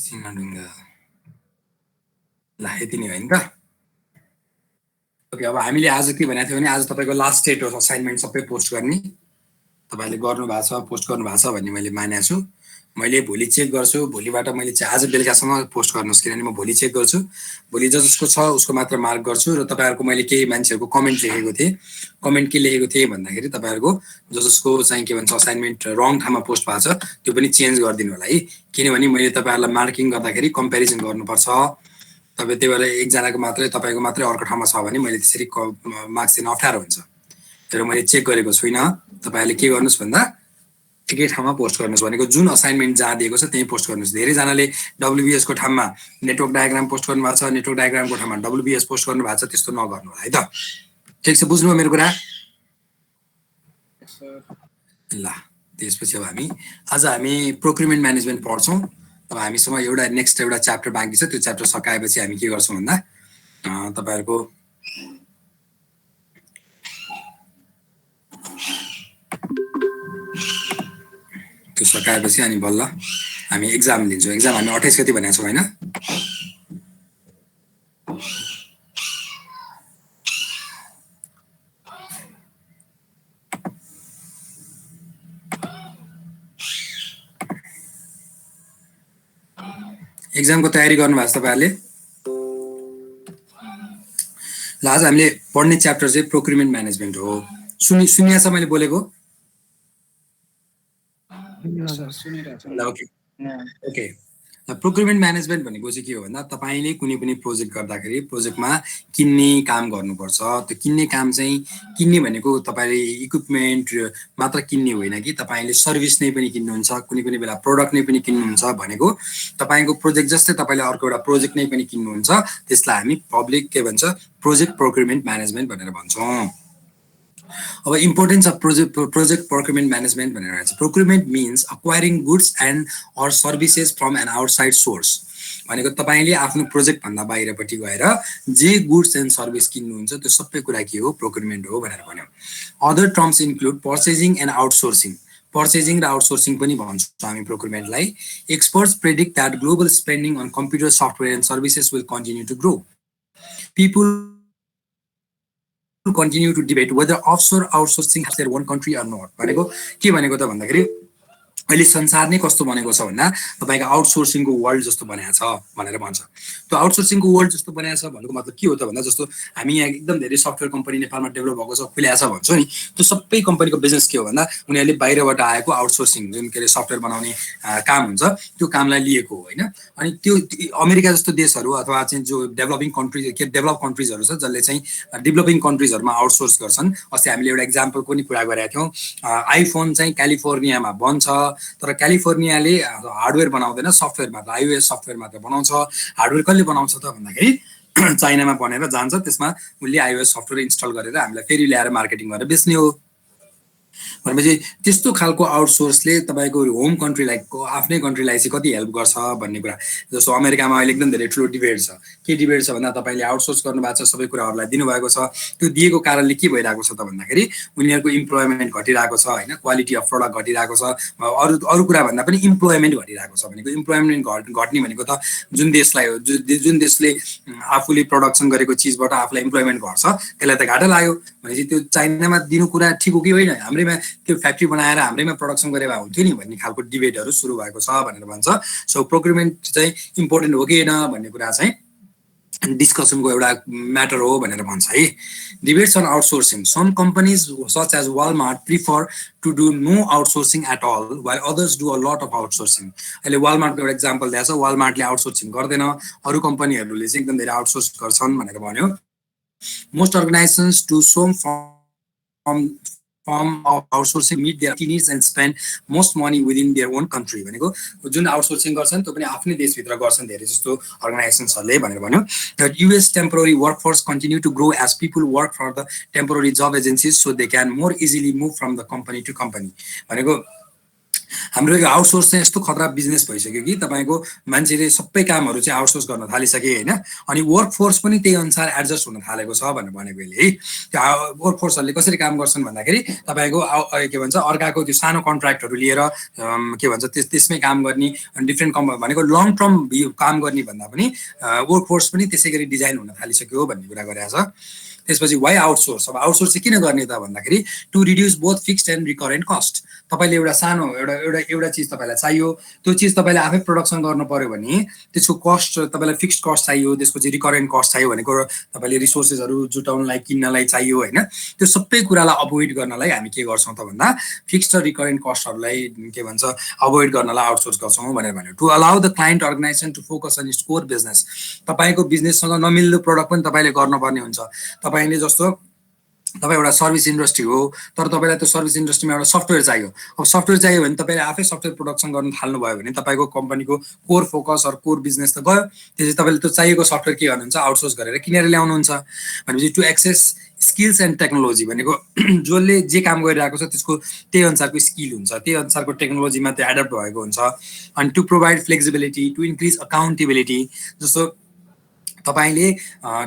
सिङडुङ्गा ल यति नै होइन त ओके अब हामीले आज के भनेको थियो भने आज तपाईको लास्ट डेट हो असाइनमेन्ट सबै पोस्ट गर्ने तपाईले गर्नु भएको छ पोस्ट गर्नु भएको छ भन्ने मैले मानेको छु मैले भोलि चेक गर्छु भोलिबाट मैले चाहिँ आज बेलुकासम्म पोस्ट गर्नुस् किनभने म भोलि चेक गर्छु भोलि जसको छ उसको मात्र मार्क गर्छु र तपाईहरुको मैले केही मान्छेहरुको कमेन्ट लेखेको थिए कमेन्ट के लेखेको थिए भन्दाखेरि तपाईहरुको जसको चाहिँ के भन्छ असाइनमेन्ट रङ ठाउँमा पोस्ट भएको छ त्यो पनि चेन्ज गरिदिनु होला है किनभने मैले तपाईहरुलाई मार्किङ गर्दाखेरि कम्पेरिजन गर्नुपर्छ तपाईँ त्यही भएर एकजनाको मात्रै तपाईको मात्रै अर्को ठाउँमा छ भने मैले त्यसरी मार्क्स दिन अप्ठ्यारो हुन्छ तर मैले चेक गरेको छुइनँ तपाईहरुले के गर्नुस् भन्दा एकै ठाउँमा पोस्ट गर्नुस् भनेको जुन असाइनमेन्ट जहाँ दिएको छ त्यही पोस्ट गर्नुस् धेरै जनाले डब्ल्युबीएस को ठाउँमा नेटवर्क डायग्राम पोस्ट गर्नु भएको छ नेटवर्क डायग्रामको ठाउँमा डब्ल्युबीएस पोस्ट गर्नु भएको छ त्यस्तो नगर्नु होला है त ठीक छ बुझ्नुभयो मेरो कुरा ल त्यसपछि अब हामी प्रोक्युरमेन्ट म्यानेजमेन्ट पढ्छौं अब हामीसँग एउटा नेक्स्ट एउटा च्याप्टर बाँकी छ त्यो च्याप्टर सकाएपछि हामी के गर्छौं भन्दा तपाईहरुको त्यो सकाएपछि अनि बल्ल हामी एक्जाम लिन्छौं एक्जाम हामी 28 गते भनेको छौं हैन एक्जाम को तयारी गर्नु भएको छ तपाईहरुले ल आज हामीले पढ्ने च्याप्टर चाहिँ प्रोक्युरमेन्ट म्यानेजमेन्ट हो सुनिया छ मैले बोलेको ओके प्रोक्युरमेन्ट म्यानेजमेन्ट भनेको चाहिँ के हो भन्दा तपाईले कुनै पनि प्रोजेक्ट गर्दाखेरि प्रोजेक्टमा किन्ने काम गर्नुपर्छ त्यो किन्ने काम चाहिँ किन्ने भनेको तपाईले इक्विपमेन्ट मात्र किन्ने होइन कि तपाईले सर्भिस नै पनि किन्नुहुन्छ कुनै कुनै बेला प्रोडक्ट नै पनि किन्नुहुन्छ भनेको तपाईको प्रोजेक्ट जस्तै तपाईले अर्को एउटा प्रोजेक्ट नै पनि किन्नुहुन्छ त्यसलाई हामी पब्लिक के भन्छ प्रोजेक्ट प्रोक्युरमेन्ट म्यानेजमेन्ट भनेर भन्छौं अब importance of project procurement management भनेर भन्छ procurement means acquiring goods and or services from an outside source भनेको तपाईले आफ्नो प्रोजेक्ट भन्दा बाहिरपट्टि गएर जे गुड्स एन्ड सर्भिस किन्नुहुन्छ त्यो सबै कुरा के हो प्रोक्युरमेन्ट हो भनेर भन्यो other terms include purchasing and outsourcing purchasing र आउटसोर्सिङ पनि भन्छौं हामी प्रोक्युरमेन्टलाई experts predict that global spending on computer software and services will continue to grow people continue to debate whether offshore outsourcing has their one country or not भनेको के भनेको त भन्दाखेरि अहिले संसार नै कस्तो बनेको छ भन्दा तपाईको आउटसोर्सिङको वर्ल्ड जस्तो बनाएको छ भनेर भन्छ त्यो आउटसोर्सिङको वर्ल्ड जस्तो बनाएको छ भनेको मतलब के हो त भन्दा जस्तो हामी यहाँ एकदम धेरै सफ्टवेयर कम्पनी नेपालमा डेभलप भएको छ खुलेको छ भन्छौ नि त्यो सबै कम्पनीको बिजनेस के हो भन्दा उनीहरुले बाहिरबाट आएको आउटसोर्सिङ जुन के सफ्टवेयर बनाउने काम हुन्छ त्यो कामलाई लिएको हो हैन अनि त्यो अमेरिका जस्तो देशहरु अथवा चाहिँ जो डेभलपिङ कन्ट्री के डेभलप कन्ट्रीजहरु छ जसले चाहिँ डेभलपिङ कन्ट्रीजहरुमा आउटसोर्स गर्छन् अस्ति हामीले एउटा एक्जाम्पलको नि कुरा गरेका थियौं आइफोन चाहिँ क्यालिफोर्नियामा बन्छ तर क्यालिफोर्नियाले हार्डवेयर बनाउँदैन सफ्टवेयर मात्र आइओएस सफ्टवेयर मात्र बनाउँछ हार्डवेयर कसले बनाउँछ त भन्दाखेरि चाइनामा बनेर जान्छ त्यसमा उले आइओएस सफ्टवेयर इन्स्टल गरेर हामीलाई फेरि ल्याएर मार्केटिङ गरेर बेच्ने हो भनेपछि त्यस्तो खालको आउटसोर्सले तपाईको होम कन्ट्रीलाई आफ्नै कन्ट्रीलाई चाहिँ कति हेल्प गर्छ भन्ने कुरा जस्तो अमेरिकामा अहिले एकदम धेरै ठुलो डिबेट छ के डिबेट छ भन्दा तपाईले आउटसोर्स गर्नु भएको छ सबै कुराहरुलाई दिनुभएको छ त्यो दिएको कारणले के भइराको छ त भन्दाखेरि उनीहरुको इम्प्लोयमेन्ट घटिरहेको छ हैन क्वालिटी अफ प्रोडक्ट घटिरहेको छ अरु कुरा भन्दा पनि इम्प्लोयमेन्ट घटिरहेको छ भनेको इम्प्लोयमेन्ट घट्ने भनेको त जुन देशलाई हो जुन देशले आफूले प्रोडक्सन गरेको चीजबाट आफूलाई इम्प्लोयमेन्ट घट्छ त्यसलाई त घाटा लाग्यो भनेपछि त्यो चाइनामा दिनु कुरा ठीक हो कि होइन हाम्रैमा त्यो फ्याक्ट्री बनाएर हाम्रैमा प्रोडक्सन गरेबा हुन्थ्यो नि भन्ने खालको डिबेटहरु सुरु भएको छ भनेर भन्छ सो प्रोक्युरमेन्ट चाहिँ इम्पोर्टेन्ट हो कि हैन भन्ने कुरा चाहिँ डिस्कसनको एउटा म्याटर हो भनेर भन्छ है debates on outsourcing some companies such as Walmart prefer to do no outsourcing at all while others do a lot of outsourcing अहिले वालमार्टको एउटा एक्जाम्पल दिएको छ वालमार्टले आउटसोर्सिङ गर्दैन अरु कम्पनीहरुले चाहिँ एकदम धेरै आउटसोर्स गर्छन् भनेर भन्यो most organizations do some form of outsourcing meet their needs and spend most money within their own country भनेको जुन आउटसोर्सिङ गर्छन् त्यो पनि आफ्नै देशभित्र गर्छन् धेरै जस्तो अर्गनाइजेसन्सहरुले भनेर भन्यो that US temporary workforce continue to grow as people work for the temporary job agencies so they can more easily move from the company to company भनेको हाम्रो यो आउटसोर्स चाहिँ यस्तो खतरा बिजनेस भइसक्यो कि तपाईँको मान्छेले सबै कामहरू चाहिँ आउटसोर्स गर्न थालिसके होइन। अनि वर्क फोर्स पनि त्यही अनुसार एडजस्ट हुन थालेको छ भनेर भनेको है। त्यो वर्क फोर्सहरूले कसरी काम गर्छन् भन्दाखेरि तपाईँको के भन्छ अर्काको त्यो सानो कन्ट्र्याक्टहरू लिएर के भन्छ त्यसमै काम गर्ने डिफ्रेन्ट भनेको लङ टर्म काम गर्ने भन्दा पनि वर्क फोर्स पनि त्यसै गरी डिजाइन हुन थालिसक्यो भन्ने कुरा गरेको छ। त्यसपछि वाइ आउटसोर्स, अब आउटसोर्स चाहिँ किन गर्ने त भन्दाखेरि to reduce both fixed and recurrent cost. तपाईँले एउटा सानो एउटा चिज तपाईँलाई चाहियो, त्यो चिज तपाईँले आफै प्रोडक्सन गर्नु पर्यो भने त्यसको कस्ट तपाईँलाई फिक्स्ड कस्ट चाहियो, त्यसपछि रिकरेन्ट कस्ट चाहियो भनेको तपाईँले रिसोर्सेसहरू जुटाउनलाई किन्नलाई चाहियो होइन। त्यो सबै कुरालाई अभोइड गर्नलाई हामी के गर्छौँ त भन्दा फिक्स्ड र रिकरेन्ट कस्टहरूलाई के भन्छ अभोइड गर्नलाई आउटसोर्स गर्छौँ भनेर भन्यो। To allow the client organization to focus on its core business. तपाईँको बिजनेससँग नमिल्दो प्रडक्ट पनि तपाईँले गर्नुपर्ने हुन्छ। तपाईँले जस्तो तपाईँ एउटा सर्भिस इन्डस्ट्री हो, तर तपाईँलाई त्यो सर्भिस इन्डस्ट्रीमा एउटा सफ्टवेयर चाहियो। अब सफ्टवेयर चाहियो भने तपाईँले आफै सफ्टवेयर प्रोडक्सन गर्न थाल्नुभयो भने तपाईँको कम्पनीको core focus or core business त गयो। त्यसपछि तपाईँले त्यो चाहिएको सफ्टवेयर के गर्नुहुन्छ आउटसोर्स गरेर किनेर ल्याउनुहुन्छ। भनेपछि to access skills and technology भनेको जसले जे काम गरिरहेको छ त्यसको त्यही अनुसारको स्किल हुन्छ, त्यही अनुसारको टेक्नोलोजीमा त्यो एडप्ट भएको हुन्छ। अनि to provide flexibility, to increase accountability. जस्तो तपाईँले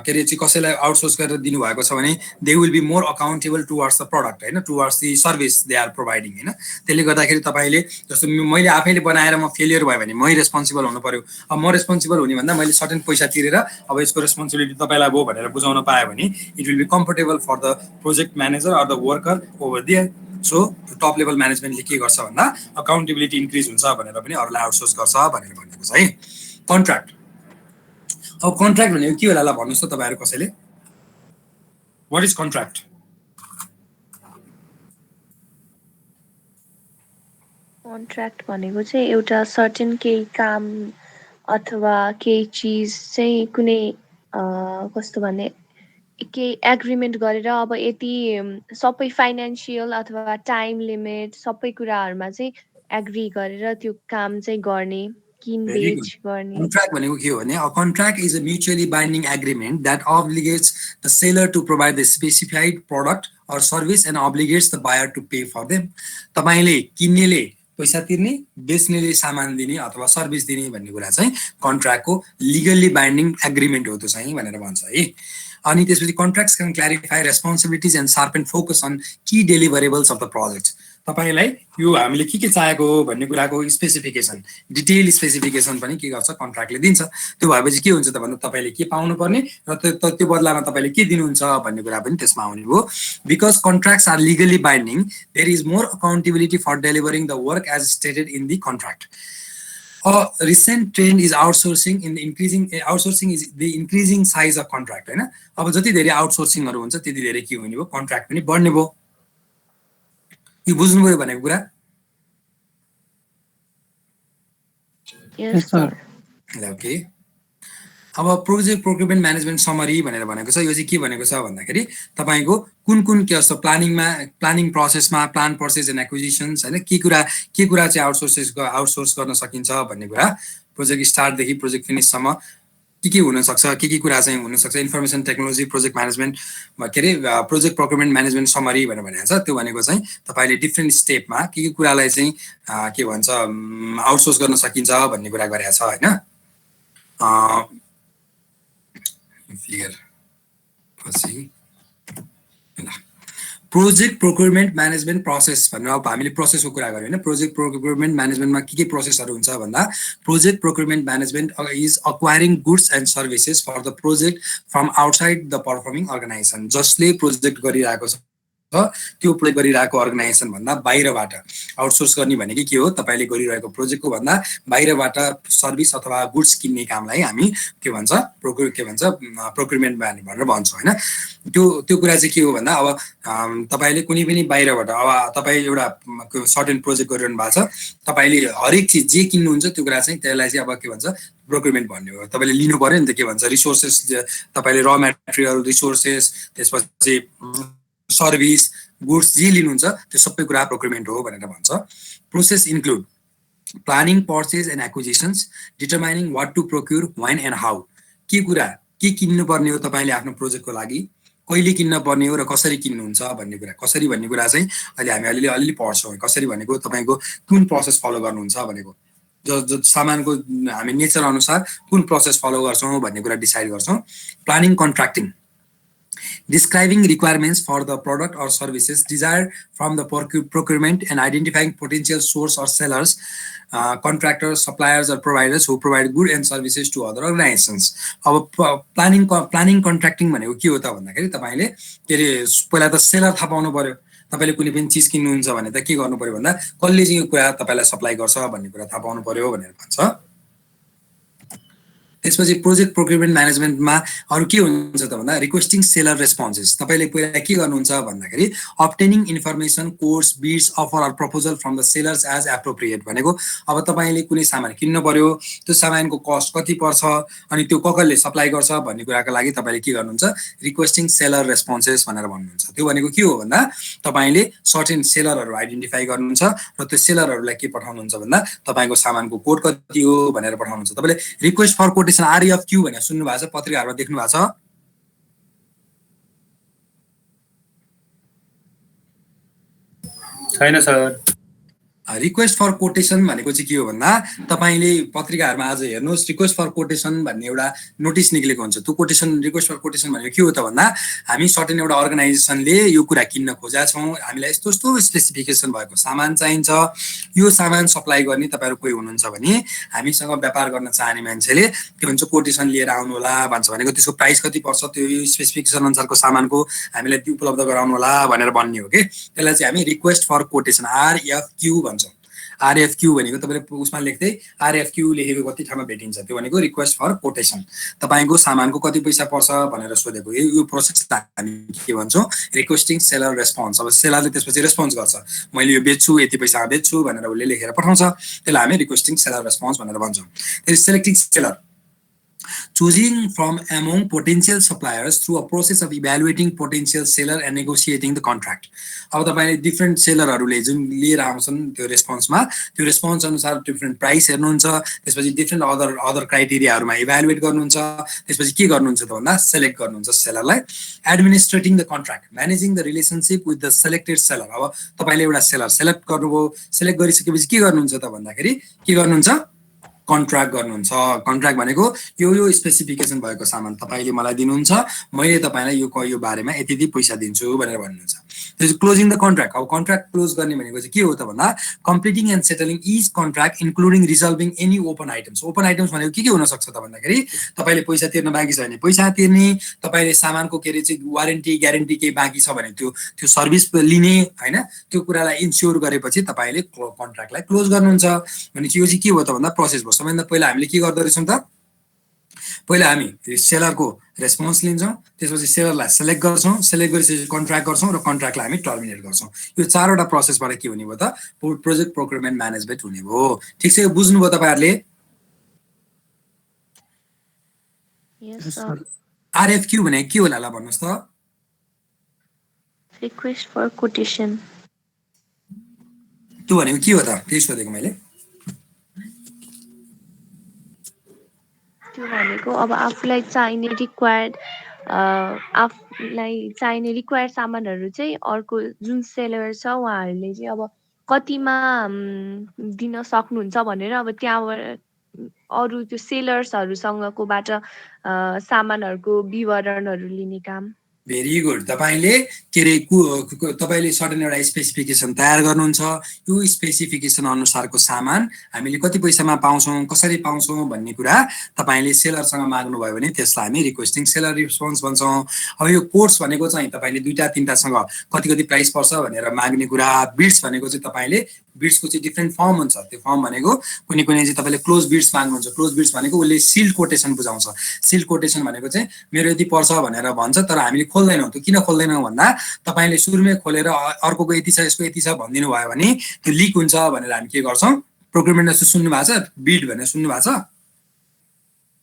के अरे चाहिँ कसैलाई आउटसोर्स गरेर दिनुभएको छ भने they will be more accountable towards the product होइन, towards the service they are providing होइन। त्यसले गर्दाखेरि तपाईँले जस्तो मैले आफैले बनाएर म फेलियर भयो भने मै रेस्पोन्सिबल हुनु पर्यो। अब म रेस्पोन्सिबल हुने भन्दा मैले सर्टेन पैसा तिरेर अब यसको रेस्पोन्सिबिलिटी तपाईँलाई भयो भनेर बुझाउन पाएँ भने it will be comfortable for the project manager or the worker over there. So top level म्यानेजमेन्टले के गर्छ भन्दा अकाउन्टेबिलिटी इन्क्रिज हुन्छ भनेर पनि अरूलाई आउटसोर्स गर्छ भनेर भनेको छ है। कन्ट्र्याक्ट, अब कन्ट्र्याक्ट भनेको के होला भन्नुहोस् त तपाईँहरू कसैले, वाट इज कन्ट्र्याक्ट? कन्ट्र्याक्ट भनेको चाहिँ एउटा सर्टेन केही काम अथवा केही चिज चाहिँ कुनै कस्तो भने केही एग्रिमेन्ट गरेर अब यति सबै फाइनेन्सियल अथवा टाइम लिमिट सबै कुराहरूमा चाहिँ एग्री गरेर त्यो काम चाहिँ गर्ने, किनबेच गर्ने। कन्ट्र्याक्ट भनेको के हो भने a contract is a mutually binding agreement that obligates the seller to provide the specified product or service and obligates the buyer to pay for them. तपाईँले किन्नेले पैसा तिर्ने, बेच्नेले सामान दिने अथवा सर्भिस दिने भन्ने कुरा चाहिँ कन्ट्र्याक्टको लिगल्ली बाइन्डिङ एग्रिमेन्ट हो त्यो चाहिँ भनेर भन्छ है। अनि त्यसपछि contracts can clarify responsibilities and sharpen focus on key deliverables of the project. तपाईँलाई यो हामीले के चाहिएको हो भन्ने कुराको स्पेसिफिकेसन, डिटेल स्पेसिफिकेसन पनि के गर्छ कन्ट्र्याक्टले दिन्छ। त्यो भएपछि के हुन्छ त भन्दा तपाईँले के पाउनुपर्ने र त्यो बदलामा तपाईँले के दिनुहुन्छ भन्ने कुरा पनि त्यसमा आउने हो। Because contracts are legally binding there is more accountability for delivering the work as stated in the contract. A recent trend is outsourcing is the increasing size of contract हैन। अब जति धेरै आउटसोर्सिङहरु हुन्छ त्यति धेरै के हुने भयो, कन्ट्र्याक्ट पनि बढ्ने भयो। यो बुझ्नुभयो भनेको कुरा? Yes sir। ओके, अब प्रोजेक्ट प्रोक्युरमेन्ट म्यानेजमेन्ट समरी भनेर भनेको छ। यो चाहिँ के भनेको छ भन्दाखेरि तपाईको कुन कुन के जस्तो प्लानिङ प्रोसेसमा प्लान पर्चेज एन्ड एक्विजिसन्स हैन के कुरा चाहिँ आउटसोर्स गर्न सकिन्छ भन्ने कुरा, प्रोजेक्ट स्टार्ट देखि प्रोजेक्ट फिनिश सम्म के हुन सक्छ, के कुरा चाहिँ हुन सक्छ, इन्फर्मेसन टेक्नोलोजी प्रोजेक्ट म्यानेजमेन्ट के अरे प्रोजेक्ट प्रोक्युरमेन्ट म्यानेजमेन्ट समरी भनेर भनेको छ। त्यो भनेको चाहिँ तपाईले डिफ्रेन्ट स्टेपमा के कुरालाई चाहिँ के भन्छ आउटसोर्स गर्न सकिन्छ भन्ने कुरा गरेको छ हैन। फिगर पछि प्रोजेक्ट प्रोक्युरमेन्ट म्यानेजमेन्ट प्रोसेस भनेर अब हामीले प्रोसेसको कुरा गर्यौं हैन। प्रोजेक्ट प्रोक्युरमेन्ट म्यानेजमेन्टमा के प्रोसेसहरु हुन्छ भन्दा project procurement management is acquiring goods and services for the project from outside the performing organization. जसले प्रोजेक्ट गरिरहेको छ त्यो प्रोजेक्ट गरिरहेको अर्गनाइजेसन भन्दा बाहिरबाट आउटसोर्स गर्ने भनेको के हो, तपाईले गरिरहेको प्रोजेक्टको भन्दा बाहिरबाट सर्भिस अथवा गुड्स किन्ने कामलाई हामी के भन्छ प्रोक्युरमेन्ट भनेर भन्छौं हैन। त्यो कुरा चाहिँ के हो भन्दा अब तपाईले कुनै पनि बाहिरबाट अब तपाई एउटा सर्टेन प्रोजेक्ट गरिरहनु भएको छ, तपाईले हरेक चीज जे किन्नुहुन्छ त्यो कुरा चाहिँ त्यसलाई चाहिँ अब के भन्छ प्रोक्युरमेन्ट भन्ने हो। तपाईले लिनु पर्यो नि त के भन्छ रिसोर्सेस, तपाईले र मटेरियल रिसोर्सेस त्यसपछि सर्भिस गुड्स जे लिनुहुन्छ त्यो सबै कुरा प्रोक्युरमेन्ट हो भनेर भन्छ। Process include planning purchase and acquisitions, determining what to procure, when and how. के कुरा के किन्नु पर्ने हो तपाईले आफ्नो प्रोजेक्टको लागि, कहिले किन्न पर्ने हो र कसरी किन्नुहुन्छ भन्ने कुरा, कसरी भन्ने कुरा चाहिँ अहिले हामी अलिअलि पढ्छौँ। कसरी भनेको तपाईँको कुन प्रोसेस फलो गर्नुहुन्छ भनेको, जो सामानको हामी नेचर अनुसार कुन प्रोसेस फलो गर्छौँ भन्ने कुरा डिसाइड गर्छौँ। Planning contracting, describing requirements for the product or services desired from the procurement and identifying potential source or sellers, contractors, suppliers or providers who provide goods and services to other organizations. अब planning contracting भनेको के हो त भन्दाखेरि तपाईँले के अरे पहिला त सेलर थाहा पाउनु पर्यो। तपाईँले कुनै पनि चिज किन्नुहुन्छ भने त के गर्नु पर्यो भन्दा कसले चाहिँ यो कुरा तपाईँलाई सप्लाई गर्छ भन्ने कुरा थाहा पाउनु पर्यो भनेर भन्छ। त्यसपछि प्रोजेक्ट प्रोक्युरमेन्ट म्यानेजमेन्टमा अरू के हुन्छ त भन्दा रिक्वेस्टिङ सेलर रेस्पोन्सेस। तपाईँले पहिला के गर्नुहुन्छ भन्दाखेरि obtaining information, quotes, bids, offer or proposal from the sellers as appropriate भनेको अब तपाईँले कुनै सामान किन्नु पर्यो, त्यो सामानको कस्ट कति पर्छ अनि त्यो कसले सप्लाई गर्छ भन्ने कुराको लागि तपाईँले के गर्नुहुन्छ, रिक्वेस्टिङ सेलर रेस्पोन्सेस भनेर भन्नुहुन्छ। त्यो भनेको के हो भन्दा तपाईँले सर्टेन सेलरहरू आइडेन्टिफाई गर्नुहुन्छ र त्यो सेलरहरूलाई के पठाउनुहुन्छ भन्दा तपाईँको सामानको कोड कति हो भनेर पठाउनुहुन्छ। तपाईँले रिक्वेस्ट फर कोटेसन RFQ भनेर सुन्नु भएको छ, पत्रिकाहरुमा देख्नु भएको छ? छैन सर। रिक्वेस्ट फर कोटेसन भनेको चाहिँ के हो भन्दा तपाईले पत्रिकाहरुमा आज हेर्नुहोस् रिक्वेस्ट फर कोटेसन भन्ने एउटा नोटिस निक्लेको हुन्छ। त्यो कोटेसन रिक्वेस्ट फर कोटेसन भनेको के हो त भन्दा हामी सर्टेन एउटा अर्गनाइजेसनले यो कुरा किन्न खोजेका छौं, हामीलाई यस्तो यस्तो स्पेसिफिकेसन भएको सामान चाहिन्छ, यो सामान सप्लाई गर्ने तपाईहरु कोही हुनुहुन्छ भने हामीसँग व्यापार गर्न चाहने मान्छेले के भन्छ कोटेसन लिएर आउनु होला भन्छ। भनेको त्यसको प्राइस कति पर्छ, त्यो स्पेसिफिकेसन अनुसारको सामानको हामीलाई उपलब्ध गराउनु होला भनेर भन्ने हो के। त्यसलाई चाहिँ हामी रिक्वेस्ट फर कोटेसन RFQ भन्छौं। RFQ भनेको तपाईले उसमा लेख्दै RFQ लेखेको कति ठाउँमा भेटिन्छ, त्यो भनेको रिक्वेस्ट फर कोटेसन। तपाईको सामानको कति पैसा पर्छ भनेर सोधेको यो प्रोसेस हामी के भन्छौं, रिक्वेस्टिङ सेलर रेस्पोन्स। अब सेलरले त्यसपछि रेस्पोन्स गर्छ, मैले यो बेच्छु यति पैसामा बेच्छु भनेर उले लेखेर पठाउँछ, त्यसलाई हामी रिक्वेस्टिङ सेलर रेस्पोन्स भनेर भन्छौं। त्यसपछि selecting seller, choosing from among potential suppliers through a process of evaluating potential seller and negotiating the contract। अब तपाईले डिफरेन्ट सेलरहरुले जुन लिएर आउँछन् त्यो रेस्पोन्समा, त्यो रेस्पोन्स अनुसार डिफरेन्ट प्राइस हेर्नुहुन्छ, त्यसपछि डिफरेन्ट अदर क्राइटेरियाहरुमा इभ्यालुएट गर्नुहुन्छ, त्यसपछि के गर्नुहुन्छ त भन्दा सेलेक्ट गर्नुहुन्छ सेलरलाई। Administrating the contract, managing the relationship with the selected seller. अब तपाईले एउटा सेलर सेलेक्ट गर्नुभयो, सेलेक्ट गरिसकेपछि के गर्नुहुन्छ त भन्दाखेरि के गर्नुहुन्छ, कन्ट्र्याक्ट गर्नुहुन्छ। कन्ट्र्याक्ट भनेको यो स्पेसिफिकेसन भएको सामान तपाईले मलाई दिनुहुन्छ, मैले तपाईलाई यो बारेमा यति पैसा दिन्छु भनेर भन्नुहुन्छ। त्यसपछि क्लोजिङ द कन्ट्र्याक्ट। अब कन्ट्र्याक्ट क्लोज गर्ने भनेको चाहिँ के हो त भन्दा completing and settling each contract including रिजल्भिङ any open items. Open items भनेको के हुन सक्छ त भन्दाखेरि तपाईले पैसा तिर्न बाँकी छ भने पैसा तिर्ने, तपाईले सामानको के रे चाहिँ वारेन्टी ग्यारेन्टी के बाँकी छ भने त्यो सर्भिस लिने हैन, त्यो कुरालाई इन्स्योर गरेपछि तपाईले कन्ट्र्याक्टलाई क्लोज गर्नुहुन्छ। भने यो चाहिँ के हो त भन्दा प्रोसेस भयो। सबैभन्दा पहिला हामीले के गर्दै रहेछौं त, पहिला हामी सेलरको रेस्पोन्स लिन्छौं, त्यसपछि सेलरलाई सेलेक्ट गर्छौं, सेलेक्ट गरिसकेपछि कन्ट्र्याक्ट गर्छौं र कन्ट्र्याक्टलाई हामी टर्मिनेट गर्छौं। यो चारवटा प्रोसेसबाट के हुने भयो त, प्रोजेक्ट प्रोक्युरमेन्ट म्यानेजमेन्ट हुने भयो। ठीक छ, यो बुझ्नुभयो तपाईहरुले? यस सर। RFQ भने के होला ल भन्नुस् त? Request for quotation. त्यो भनेको के हो त, त्यही सोधेको मैले। त्यो भनेको अब आफूलाई चाहिने रिक्वायर्ड सामानहरू चाहिँ अर्को जुन सेलर छ उहाँहरूले चाहिँ अब कतिमा दिन सक्नुहुन्छ भनेर अब त्यहाँबाट अरू त्यो सेलर्सहरूसँगकोबाट सामानहरूको विवरणहरू लिने काम। Very good. तपाईले के रे तपाईले सर्टेन एउटा स्पेसिफिकेसन तयार गर्नुहुन्छ, यो स्पेसिफिकेसन अनुसारको सामान हामीले कति पैसामा पाउँछौं, कसरी पाउँछौं भन्ने कुरा तपाईले सेलरसँग माग्नु भयो भने त्यसलाई हामी रिक्वेस्टिङ सेलर रेस्पोन्स भन्छौं। अब यो कोर्स भनेको चाहिँ तपाईले दुईटा तीनटासँग कति प्राइस पर्छ भनेर माग्ने कुरा। बिड्स भनेको चाहिँ तपाईले बिड्सको चाहिँ डिफरेन्ट फर्म हुन्छ, त्यो फर्म भनेको कुनै चाहिँ तपाईले क्लोज बिड्स माग्नुहुन्छ। क्लोज बिड्स भनेको उसले सिल्ड कोटेसन बुझाउँछ। सिल्ड कोटेसन भनेको चाहिँ मेरो यति पर्छ भनेर भन्छ, तर हामीले खोल्दैनौं। त्यो किन खोल्दैनौं भन्दा तपाईले सुरुमै खोलेर अर्कोको यति छ यसको यति छ भनिदिनु भयो भने त्यो लिक हुन्छ भनेर हामी के गर्छौं, प्रोक्युरमेन्ट जस्तो सुन्नु भएको छ, बिड भनेर सुन्नु भएको छ,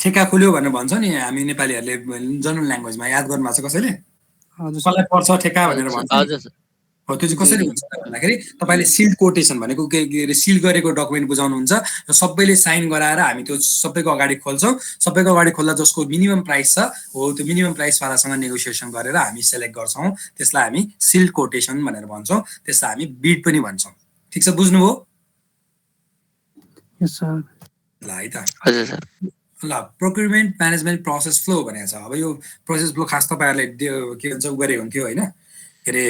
ठेक्का खोल्यो भनेर भन्छ नि हामी नेपालीहरुले जनरल ल्याङ्ग्वेजमा, याद गर्नु भएको छ कसैले? कसलाई पर्छ ठेक्का भनेर भन्छ। हो त्यो चाहिँ कसरी हुन्छ त भन्दाखेरि तपाईँले सिल्ड कोटेसन भनेको के अरे सिल गरेको डकुमेन्ट बुझाउनुहुन्छ र सबैले साइन गराएर हामी त्यो सबैको अगाडि खोल्छौँ सबैको अगाडि खोल्दा जसको मिनिमम प्राइस छ हो त्यो मिनिमम प्राइसवालासँग नेगोसिएसन गरेर हामी सेलेक्ट गर्छौँ त्यसलाई हामी सिल्ड कोटेसन भनेर भन्छौँ त्यसलाई हामी बिड पनि भन्छौँ ठिक छ बुझ्नुभयो यस सर ल है त हजुर सर ल प्रोक्युरमेन्ट म्यानेजमेन्ट प्रोसेस फ्लो भनेको छ अब यो प्रोसेस फ्लो खास तपाईँहरूले के भन्छ उ गरे हुन्थ्यो होइन के अरे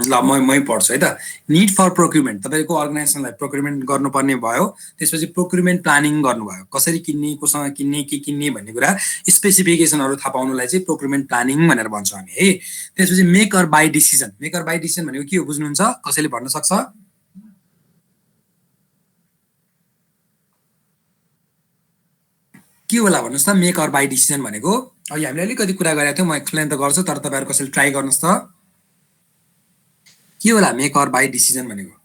ल मै पढ्छु है त निड फर प्रोक्युरमेन्ट तपाईँको अर्गनाइजेसनलाई प्रोक्युरमेन्ट गर्नुपर्ने भयो त्यसपछि प्रोक्युरमेन्ट प्लानिङ गर्नुभयो कसरी किन्ने कोसँग किन्ने के किन्ने भन्ने कुरा स्पेसिफिकेसनहरू थाहा पाउनुलाई चाहिँ प्रोक्युरमेन्ट प्लानिङ भनेर भन्छौँ हामी है त्यसपछि मेक अर बाई डिसिजन भनेको के हो बुझ्नुहुन्छ कसैले भन्न सक्छ के होला भन्नुहोस् त मेक अर बाई डिसिजन भनेको अहिले हामीले अलिकति कुरा गरेको थियौँ म एक्सप्लेन त गर्छु तर तपाईँहरू कसैले ट्राई गर्नुहोस् त के होला मेक अर बाई डिसिजन भनेको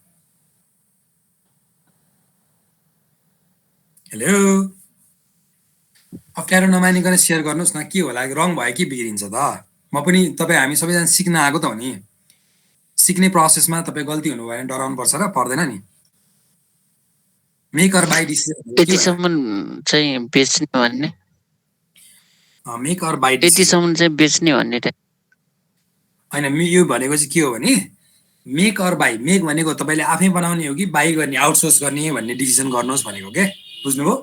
हेलो अप्ठ्यारो नमानिकन सेयर गर्नुहोस् न के होला रङ भयो कि बिग्रिन्छ त म पनि तपाईँ हामी सबैजना सिक्न आएको त हो नि सिक्ने प्रोसेसमा तपाईँ गल्ती हुनुभयो भने डराउनु पर्छ र पर्दैन नि मेक अर बाई डिसिजन यतिसम्म चाहिँ बेच्ने भन्ने मेक अर बाई डिसिजन यतिसम्म चाहिँ बेच्ने भन्ने होइन यो भनेको चाहिँ के हो भने मेक अर बाई मेक भनेको तपाईँले आफै बनाउने हो कि बाई गर्ने आउटसोर्स गर्ने भन्ने डिसिजन गर्नुहोस् भनेको के बुझ्नुभयो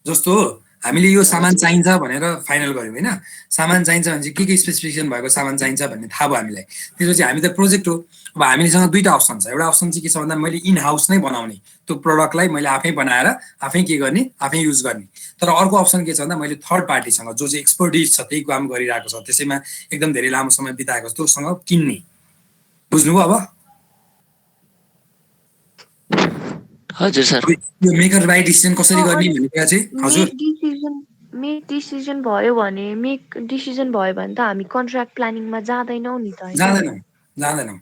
जस्तो हामीले यो सामान चाहिन्छ भनेर फाइनल गर्यौँ होइन सामान चाहिन्छ भने चाहिँ के स्पेसिफिकेसन भएको सामान चाहिन्छ भन्ने थाहा भयो हामीलाई त्यसपछि हामी त प्रोजेक्ट हो अब हामीसँग दुईवटा अप्सन छ एउटा अप्सन चाहिँ के छ भन्दा मैले इन हाउस नै बनाउने त्यो प्रडक्टलाई मैले आफै बनाएर आफै के गर्ने आफै युज गर्ने तर अर्को अप्सन के छ भन्दा मैले थर्ड पार्टीसँग जो चाहिँ एक्सपर्टिज छ त्यही काम गरिरहेको छ त्यसैमा एकदम धेरै लामो समय बिताएको छ त्योसँग किन्ने बुझ्नुभयो अब हजुर सर यो मेकर बाई डिसिजन कसरी गर्ने भन्ने कुरा चाहिँ हजुर मेक डिसिजन भयो भने त हामी कन्ट्र्याक्ट प्लानिङमा जाँदैनौँ नि त जाँदैनौँ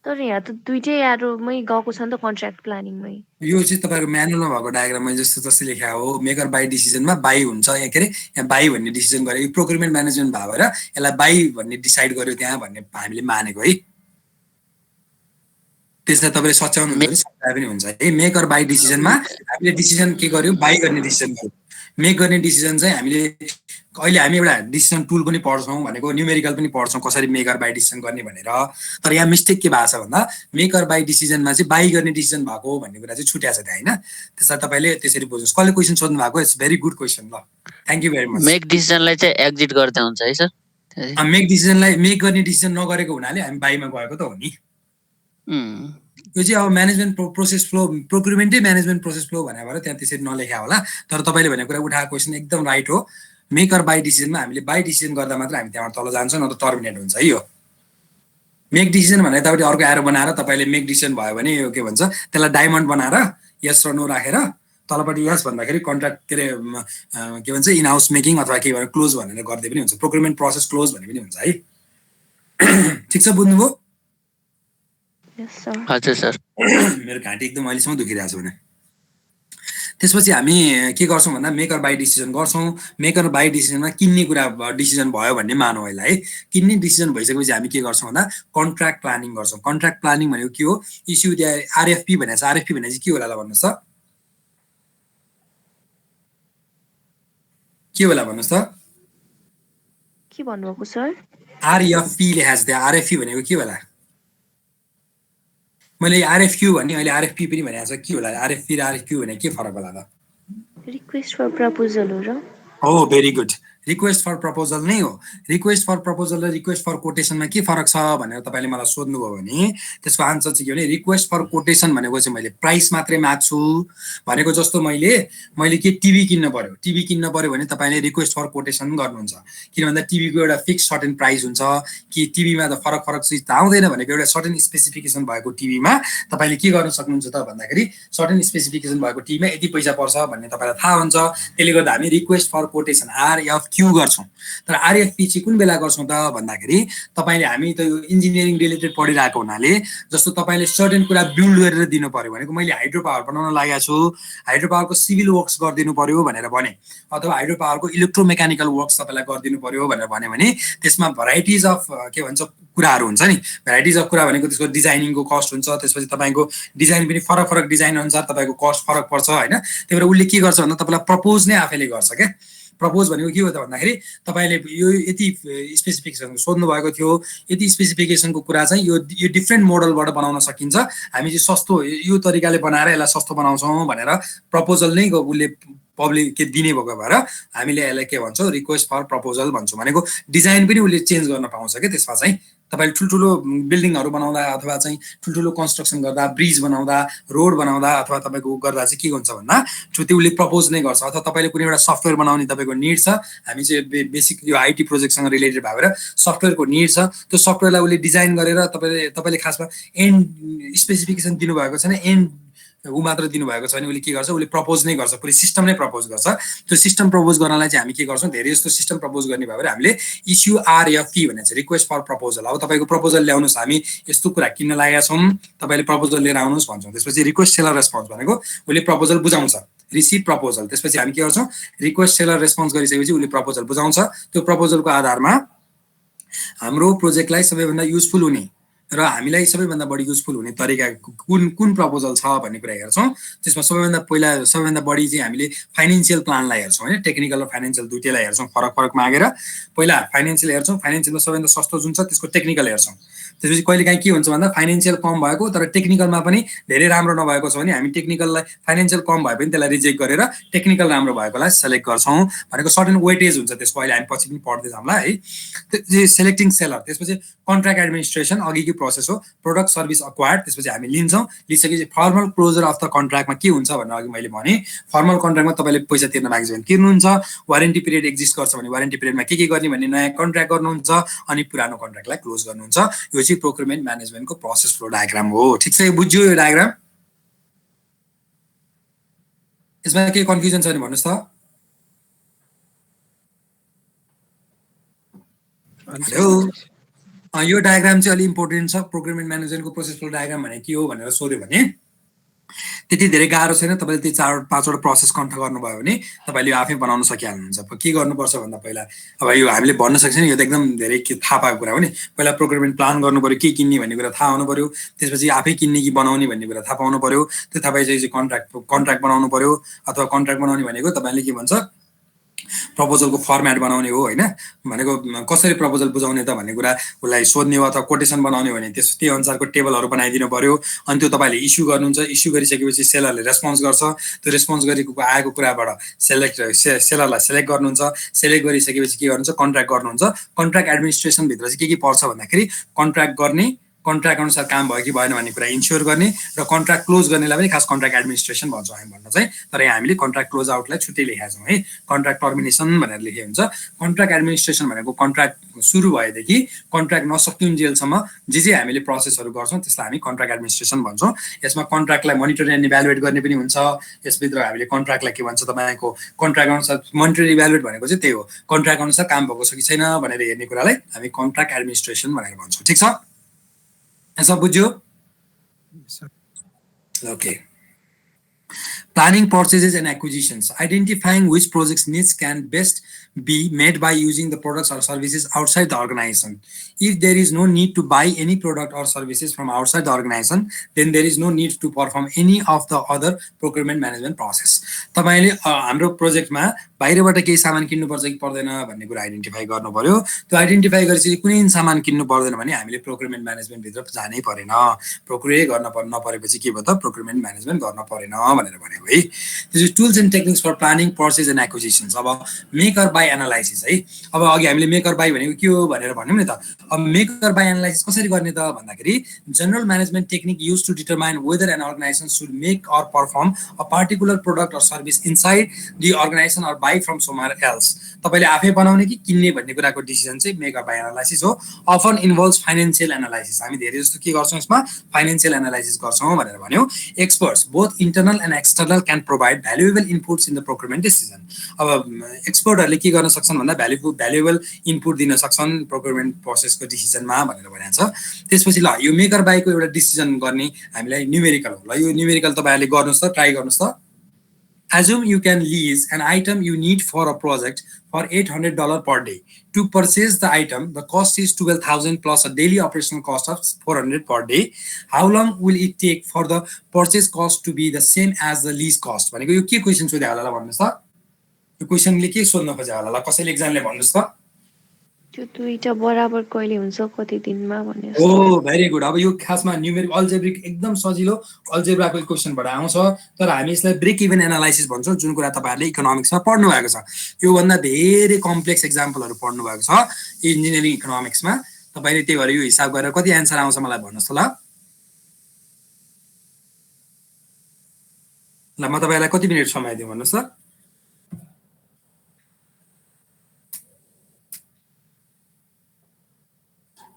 तर यहाँ त दुइटै एरोमै गएको छ नि त कन्ट्र्याक्ट प्लानिङमै यो चाहिँ तपाईँको म्यानुअलमा भएको डायग्राम मैले जस्तो जस्तै लेखा हो मेकर बाई डिसिजनमा बाई हुन्छ यहाँ के अरे यहाँ बाई भन्ने डिसिजन गर्यो यो प्रोक्युरमेन्ट म्यानेजमेन्ट भयो र यसलाई बाई भन्ने डिसाइड गर्यो त्यहाँ भन्ने हामीले मानेको है त्यसलाई तपाईँले सच्याउनु हुन्छ भने सच्याए पनि हुन्छ है मेकर बाई डिसिजनमा हामीले डिसिजन के गर्यौँ बाई गर्ने डिसिजन गर्यौँ मेक गर्ने डिसिजन चाहिँ हामीले अहिले हामी एउटा डिसिजन टुल पनि पढ्छौँ भनेको न्युमेरिकल पनि पढ्छौँ कसरी मेकर बाई डिसिजन गर्ने भनेर तर यहाँ मिस्टेक के भएको छ भन्दा मेकर बाई डिसिजनमा चाहिँ बाई गर्ने डिसिजन भएको भन्ने कुरा चाहिँ छुट्या छ त्यहाँ होइन त्यसलाई तपाईँले त्यसरी बुझ्नुहोस् कसले क्वेसन सोध्नु भएको इट्स भेरी गुड क्वेसन ल thank you very much make डिसिजनलाई चाहिँ एक्जिट गर्दा हुन्छ है सर मेक डिसिजनलाई मेक गर्ने डिसिजन नगरेको हुनाले हामी बाईमा गएको त हो नि यो चाहिँ अब म्यानेजमेन्ट प्रोसेस फ्लो प्रोक्युरमेन्टै म्यानेजमेन्ट प्रोसेस फ्लो भनेर भएर त्यहाँ त्यसरी नलेखा होला तर तपाईँले भनेको कुरा उठाएको क्वेसन एकदम राइट हो मेकर बाई डिसिजनमा हामीले बाई डिसिजन गर्दा मात्र हामी त्यहाँबाट तल जान्छौँ न त टर्मिनेट हुन्छ है यो मेक डिसिजन भनेर यतापट्टि अर्को एरो बनाएर तपाईँले मेक डिसिजन भयो भने यो के भन्छ त्यसलाई डायमन्ड बनाएर यस र नो राखेर तलपट्टि यस भन्दाखेरि कन्ट्र्याक्ट के अरे के भन्छ इन हाउस मेकिङ अथवा के भने क्लोज भनेर गर्दै पनि हुन्छ प्रोक्युरमेन्ट प्रोसेस क्लोज भन्ने पनि हुन्छ है ठिक छ बुझ्नुभयो हजुर सर मेरो घाँटी एकदम अहिलेसम्म दुखिरहेको छ भने त्यसपछि हामी के गर्छौँ भन्दा मेकर बाई डिसिजन गर्छौँ मेकर बाई डिसिजनमा किन्ने कुरा डिसिजन भयो भन्ने मानौँ अहिले है किन्ने डिसिजन भइसकेपछि हामी के गर्छौँ भन्दा कन्ट्र्याक्ट प्लानिङ गर्छौँ कन्ट्र्याक्ट प्लानिङ भनेको के हो इस्यु त्यहाँ आरएफपी भनेको छ आरएफपी भने चाहिँ के होला भन्नुहोस् त के होला भन्नुहोस् त के भन्नुभएको सर आरएफपी लेखाएको छ त्यहाँ आरएफपी भनेको के होला मैले आरएफक्यू भन्ने अहिले आरएफपी पनि भनेको छ के होला आरएफपी र आरएफक्यू भने के फरक होला त रिक्वेस्ट फर प्रपोजल हो very good request for proposal नै हो रिक्वेस्ट फर प्रपोजल र रिक्वेस्ट फर कोटेसनमा के फरक छ भनेर तपाईँले मलाई सोध्नुभयो भने त्यसको आन्सर चाहिँ के भने रिक्वेस्ट फर कोटेसन भनेको चाहिँ मैले प्राइस मात्रै माग्छु भनेको जस्तो मैले के टिभी किन्न पर्यो भने तपाईँले रिक्वेस्ट फर कोटेसन गर्नुहुन्छ किन भन्दा टिभीको एउटा फिक्स सर्टेन प्राइस हुन्छ कि टिभीमा त फरक चिज त आउँदैन भनेको एउटा सर्टेन स्पेसिफिकेसन भएको टिभीमा तपाईँले के गर्न सक्नुहुन्छ त भन्दाखेरि सर्टेन स्पेसिफिकेसन भएको टिभीमा यति पैसा पर्छ भन्ने तपाईँलाई थाहा हुन्छ त्यसले गर्दा हामी request for quotation RF RFQ गर्छौँ। तर RFP चाहिँ कुन बेला गर्छौँ त भन्दाखेरि तपाईँले हामी त यो इन्जिनियरिङ रिलेटेड पढिरहेको हुनाले जस्तो तपाईँले सर्टेन कुरा बिल्ड गरेर दिनु पर्यो भनेको मैले हाइड्रो पावर बनाउन लागेको छु, हाइड्रो पावरको सिभिल वर्क्स गरिदिनु पर्यो भनेर भने, अथवा हाइड्रो पावरको इलेक्ट्रोमेकानिकल वर्क्स तपाईँलाई गरिदिनु पर्यो भनेर भन्यो भने त्यसमा भेराइटिज अफ के भन्छ कुराहरू हुन्छ नि। भेराइटिज अफ कुरा भनेको त्यसको डिजाइनिङको कस्ट हुन्छ, त्यसपछि तपाईँको डिजाइन पनि फरक फरक डिजाइन अनुसार तपाईँको कस्ट फरक पर्छ होइन। त्यही भएर उसले के गर्छ भन्दा तपाईँलाई प्रपोज नै आफैले गर्छ क्या। प्रपोज भनेको के हो त भन्दाखेरि तपाईँले यो यति स्पेसिफिकेसन सोध्नु भएको थियो, यति स्पेसिफिकेसनको कुरा चाहिँ यो डिफ्रेन्ट मोडलबाट बनाउन सकिन्छ, हामी चाहिँ सस्तो यो तरिकाले बनाएर यसलाई सस्तो बनाउँछौँ भनेर प्रपोजल नै उसले पब्लिक के दिने भएको भएर हामीले यसलाई के भन्छौँ रिक्वेस्ट फर प्रपोजल भन्छौँ। भनेको डिजाइन पनि उसले चेन्ज गर्न पाउँछ क्या। त्यसमा चाहिँ तपाईँले ठुल्ठुलो बिल्डिङहरू बनाउँदा अथवा चाहिँ ठुल्ठुलो कन्स्ट्रक्सन गर्दा, ब्रिज बनाउँदा, रोड बनाउँदा अथवा तपाईँको गर्दा चाहिँ के हुन्छ भन्दा त्यो उसले प्रपोज नै गर्छ। अथवा तपाईँले कुनै एउटा सफ्टवेयर बनाउने तपाईँको निड छ, हामी चाहिँ बेसिक यो IT प्रोजेक्टसँग रिलेटेड भएर सफ्टवेयरको निड छ, त्यो सफ्टवेयरलाई उसले डिजाइन गरेर तपाईँले खासमा एन्ड स्पेसिफिकेसन दिनुभएको छैन, एन्ड ऊ मात्र दिनुभएको छ भने उसले के गर्छ, उसले प्रपोज नै गर्छ, पुरै सिस्टम नै प्रपोज गर्छ। त्यो सिस्टम प्रपोज गर्नलाई चाहिँ हामी के गर्छौँ, धेरै जस्तो सिस्टम प्रपोज गर्ने भयो भने हामीले इस्यु RFP भन्ने चाहिँ रिक्वेस्ट फर प्रपोजल। अब तपाईँको प्रपोजल ल्याउनुहोस्, हामी यस्तो कुरा किन्न लागेका छौँ, तपाईँले प्रपोजल लिएर आउनुहोस् भन्छौँ। त्यसपछि रिक्वेस्ट सेलर रेस्पोन्स भनेको उसले प्रपोजल बुझाउँछ, रिसिभ प्रपोजल। त्यसपछि हामी के गर्छौँ, रिक्वेस्ट सेलर रेस्पोन्स गरिसकेपछि उसले प्रपोजल बुझाउँछ। त्यो प्रपोजलको आधारमा हाम्रो प्रोजेक्टलाई सबैभन्दा युजफुल हुने र हामीलाई सबैभन्दा बढी युजफुल हुने तरिका कुन प्रपोजल छ भन्ने कुरा हेर्छौँ। त्यसमा सबैभन्दा बढी चाहिँ हामीले फाइनेन्सियल प्लानलाई हेर्छौँ होइन, टेक्निकल र फाइनेन्सियल दुइटैलाई हेर्छौँ फरक मागेर। पहिला फाइनेन्सियल हेर्छौँ, फाइनेन्सियलमा सबैभन्दा सस्तो जुन छ त्यसको टेक्निकल हेर्छौँ। त्यसपछि कहिलेकाहीँ के हुन्छ भन्दा फाइनेन्सियल कम भएको तर टेक्निकलमा पनि धेरै राम्रो नभएको छ भने हामी टेक्निकललाई फाइनेन्सियल कम भए पनि त्यसलाई रिजेक्ट गरेर टेक्निकल राम्रो भएकोलाई सेलेक्ट गर्छौँ। भनेको सर्टेन वेटेज हुन्छ त्यसको, अहिले हामी पछि पनि पढ्दै जाउँला है। सेलेक्टिङ सेलर, त्यसपछि कन्ट्र्याक्ट एडमिनिस्ट्रेसन अघिकै प्रोसेस हो, प्रोडक्ट सर्भिस अक्वायर्ड, त्यसपछि हामी लिन्छौँ। लिइसकेपछि फर्मल क्लोजर अफ द कन्ट्र्याक्टमा के हुन्छ भनेर अघि मैले भने, फर्मल कन्ट्र्याक्टमा तपाईँले पैसा तिर्न बाँकी छ भने तिर्नुहुन्छ, वारेन्टी पिरियड एक्जिस्ट गर्छ भने वारेन्टी पिरियडमा के गर्ने भन्ने नयाँ कन्ट्र्याक्ट गर्नुहुन्छ, अनि पुरानो कन्ट्र्याक्टलाई क्लोज गर्नुहुन्छ। यो चाहिँ प्रोक्युरमेन्ट म्यानेजमेन्टको प्रोसेस फ्लो डायग्राम हो। ठिक छ, बुझ्यो यो डायग्राम? यसमा केही कन्फ्युजन छ भने भन्नुहोस् त। हेलो, यो डायग्राम चाहिँ अलि इम्पोर्टेन्ट छ। प्रोक्युरमेन्ट म्यानेजमेन्टको प्रोसेस फ्लो डायग्राम भने के हो भनेर सोध्यो भने त्यति धेरै गाह्रो छैन। तपाईँले त्यो 4-5वटा प्रोसेस कन्ट्रोल गर्नुभयो भने तपाईँले यो आफै बनाउन सकिहाल्नुहुन्छ। के गर्नुपर्छ भन्दा पहिला अब यो हामीले भन्न सक्छ नि, यो त एकदम धेरै थाहा पाएको कुरा हो नि। पहिला प्रोक्युरमेन्ट प्लान गर्नु पर्यो, के किन्ने भन्ने कुरा थाहा हुनु पर्यो। त्यसपछि आफै किन्ने कि बनाउने भन्ने कुरा थाहा पाउनु पर्यो। त्यो थाहा पाइसकेपछि कन्ट्र्याक्ट बनाउनु पर्यो। अथवा कन्ट्र्याक्ट बनाउने भनेको तपाईँले के भन्छ प्रपोजलको फर्मेट बनाउने हो होइन। भनेको कसरी प्रपोजल बुझाउने त भन्ने कुरा उसलाई सोध्ने हो, अथवा कोटेसन बनाउने भने त्यही अनुसारको टेबलहरू बनाइदिनु पर्यो। अनि त्यो तपाईँले इस्यु गर्नुहुन्छ। इस्यु गरिसकेपछि सेलरले रेस्पोन्स गर्छ। त्यो रेस्पोन्स गरेको आएको कुराबाट सेलरलाई सेलेक्ट गर्नुहुन्छ। सेलेक्ट गरिसकेपछि के गर्नुहुन्छ, कन्ट्र्याक्ट गर्नुहुन्छ। कन्ट्र्याक्ट एडमिनिस्ट्रेसनभित्र चाहिँ के पर्छ भन्दाखेरि कन्ट्र्याक्ट गर्ने, कन्ट्र्याक्ट अनुसार काम भयो कि भएन भन्ने कुरा इन्स्योर गर्ने, र कन्ट्र्याक्ट क्लोज गर्नेलाई पनि खास कन्ट्र्याक्ट एडमिनिस्ट्रेसन भन्छौँ हामी भन्न चाहिँ। तर यहाँ हामीले कन्ट्र्याक्ट क्लोज आउटलाई छुट्टै लेखेका छौँ है, कन्ट्र्याक्ट टर्मिनेसन भनेर लेखेको हुन्छ। कन्ट्र्याक्ट एडमिनिस्ट्रेसन भनेको कन्ट्र्याक्ट सुरु भएदेखि कन्ट्र्याक्ट नसकिन्जेलसम्म जे हामीले प्रोसेसहरू गर्छौँ त्यसलाई हामी कन्ट्र्याक्ट एडमिनिस्ट्रेसन भन्छौँ। यसमा कन्ट्र्याक्टलाई मोनिटर एन्ड इभ्यालुएट गर्ने पनि हुन्छ। यसभित्र हामीले कन्ट्र्याक्टलाई के भन्छ, तपाईँको कन्ट्र्याक्ट अनुसार मोनिटर इभ्यालुएट भनेको चाहिँ त्यही हो, कन्ट्र्याक्ट अनुसार काम भएको छ कि छैन भनेर हेर्ने कुरालाई हामी कन्ट्र्याक्ट एडमिनिस्ट्रेसन भनेर भन्छौँ। ठिक छ, सब बुझ्यो? Okay. Planning purchases and acquisitions. Identifying which projects needs can best be made by using the products or services outside the organization. If there is no need to buy any product or services from outside the organization, then there is no need to perform any of the other procurement management process. तपाईले हाम्रो प्रोजेक्टमा बाहिरबाट केही सामान किन्नु पर्छ कि पर्दैन भन्ने कुरा आइडेन्टिफाई गर्नु पर्यो। त्यो आइडेन्टिफाई गरेपछि कुनै सामान किन्नु पर्दैन भने हामीले प्रोक्युरमेन्ट म्यानेजमेन्ट भित्र जानै परेन। प्रोक्युर गर्न नपरेपछि के भयो त, प्रोक्युरमेन्ट म्यानेजमेन्ट गर्न परेन भनेर भन्यो है। This is tools and techniques for planning purchase and acquisitions. अब मेक अर बाई एनालाइसिस है। अब अघि हामीले मेक अर बाई भनेको के हो भनेर भन्यौँ नि त। अब मेक अर बाई एनालाइसिस कसरी गर्ने त भन्दाखेरि general management technique use to determine whether an organization should make or perform a particular product or service inside the organization or buy from somewhere else. तपाईँले आफै बनाउने कि किन्ने भन्ने कुराको डिसिजन चाहिँ मेक अर बाई एनालाइसिस हो। Often involves financial analysis. हामी धेरै जस्तो के गर्छौँ यसमा, फाइनेन्सियल एनालाइसिस गर्छौँ भनेर भन्यौँ। Experts both internal and external model can provide valuable inputs in the procurement decision. अब एक्सपर्टहरूले के गर्न सक्छन् भन्दा भ्यालुएबल इनपुट दिन सक्छन् प्रोक्युरमेन्ट प्रोसेसको डिसिजनमा भनेर भनेको छ। त्यसपछि ल यो मेकर बाईको एउटा डिसिजन गर्ने हामीलाई न्युमेरिकल हो। ल यो न्युमेरिकल तपाईहरुले गर्नुस् त, ट्राई गर्नुस् त। Assume you can lease an item you need for a project for $800 per day. To purchase the item, the cost is 12,000 plus a daily operational cost of 400 per day. How long will it take for the purchase cost to be the same as the lease cost? भनेको यो के question सोधे होला ल भन्नुस् त। यो क्वेशनले के सोध्न खोजे होला ल, कसैले एक्जामले भन्नुस् त। त्यो दुईटा बराबर कहिले हुन्छ कति दिनमा भन्ने ओ भेरी गुड। अब यो खासमा न्युमेरिक अल्जेब्रिक एकदम सजिलो अल्जेब्राको क्वेशनबाट आउँछ, तर हामी यसलाई ब्रेक इभन एनालाइसिस भन्छौँ, जुन कुरा तपाईहरुले इकोनोमिक्समा पढ्नु भएको छ। यो भन्दा धेरै कम्प्लेक्स एक्जाम्पलहरु पढ्नु भएको छ इन्जिनियरिङ इकोनोमिक्समा। तपाईले त्यही भएर यो हिसाब गरेर कति आन्सर आउँछ मलाई भन्नुस् त ल। ल म तपाईलाई कति मिनेट समय दिउँ भन्नुस् त।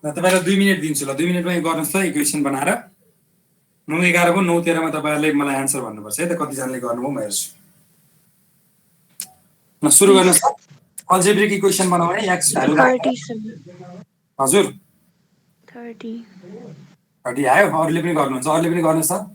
ल तपाईलाई 2 मिनेट दिन्छु। ल 2 मिनेटमा गर्नुस् त इक्वेसन बनाएर। 9:11 को 9:13 मा तपाईहरुले मलाई आन्सर भन्नुपर्छ है त, कति जनाले गर्नुभयो म हेर्छु। ल सुरु गर्नुस् त। अल्जेब्रिक इक्वेसन बनाउने x भ्यालु 30 हजुर 30 30 आयो। अरूले पनि गर्नुहुन्छ, अरूले पनि गर्नुस् त।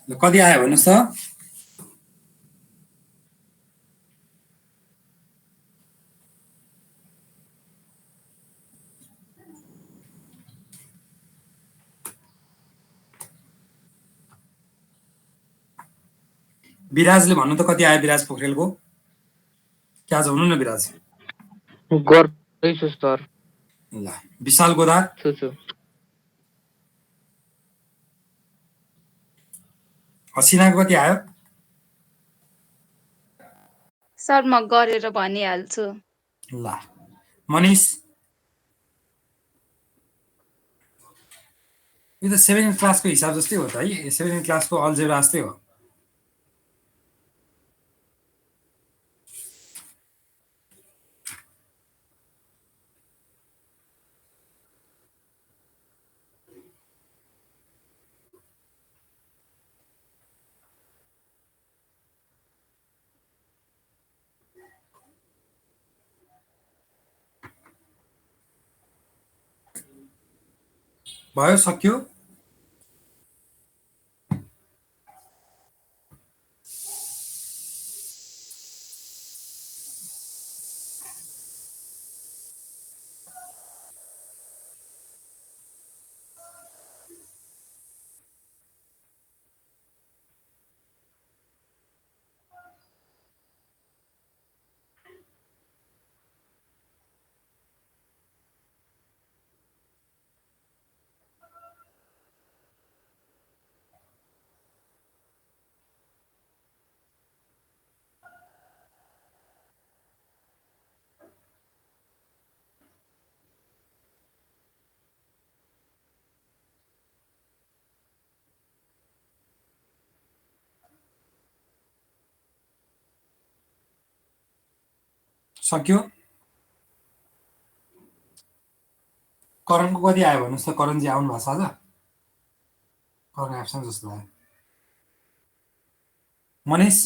ल कति आयो भन्नुस् त। विराजले भन्नु त कति आयो विराज पोखरेलको। क्या छ हुनु न विराज। गर्दैछु सर। ल विशाल गोदार छु। हसिनाको कति आयो। सर म गरेर भनिहाल्छु। ल मनिष यो त 7 क्लासको हिसाब जस्तै हो त है, 7 क्लासको अल्जेब्रा जस्तै हो। भयो सक्यो। सक्यो। करणको कति आयो भन्नुस् त। करणजी आउनु भएको छ आज। करण एब्सेन्ट जस्तो लाग्यो। मनिष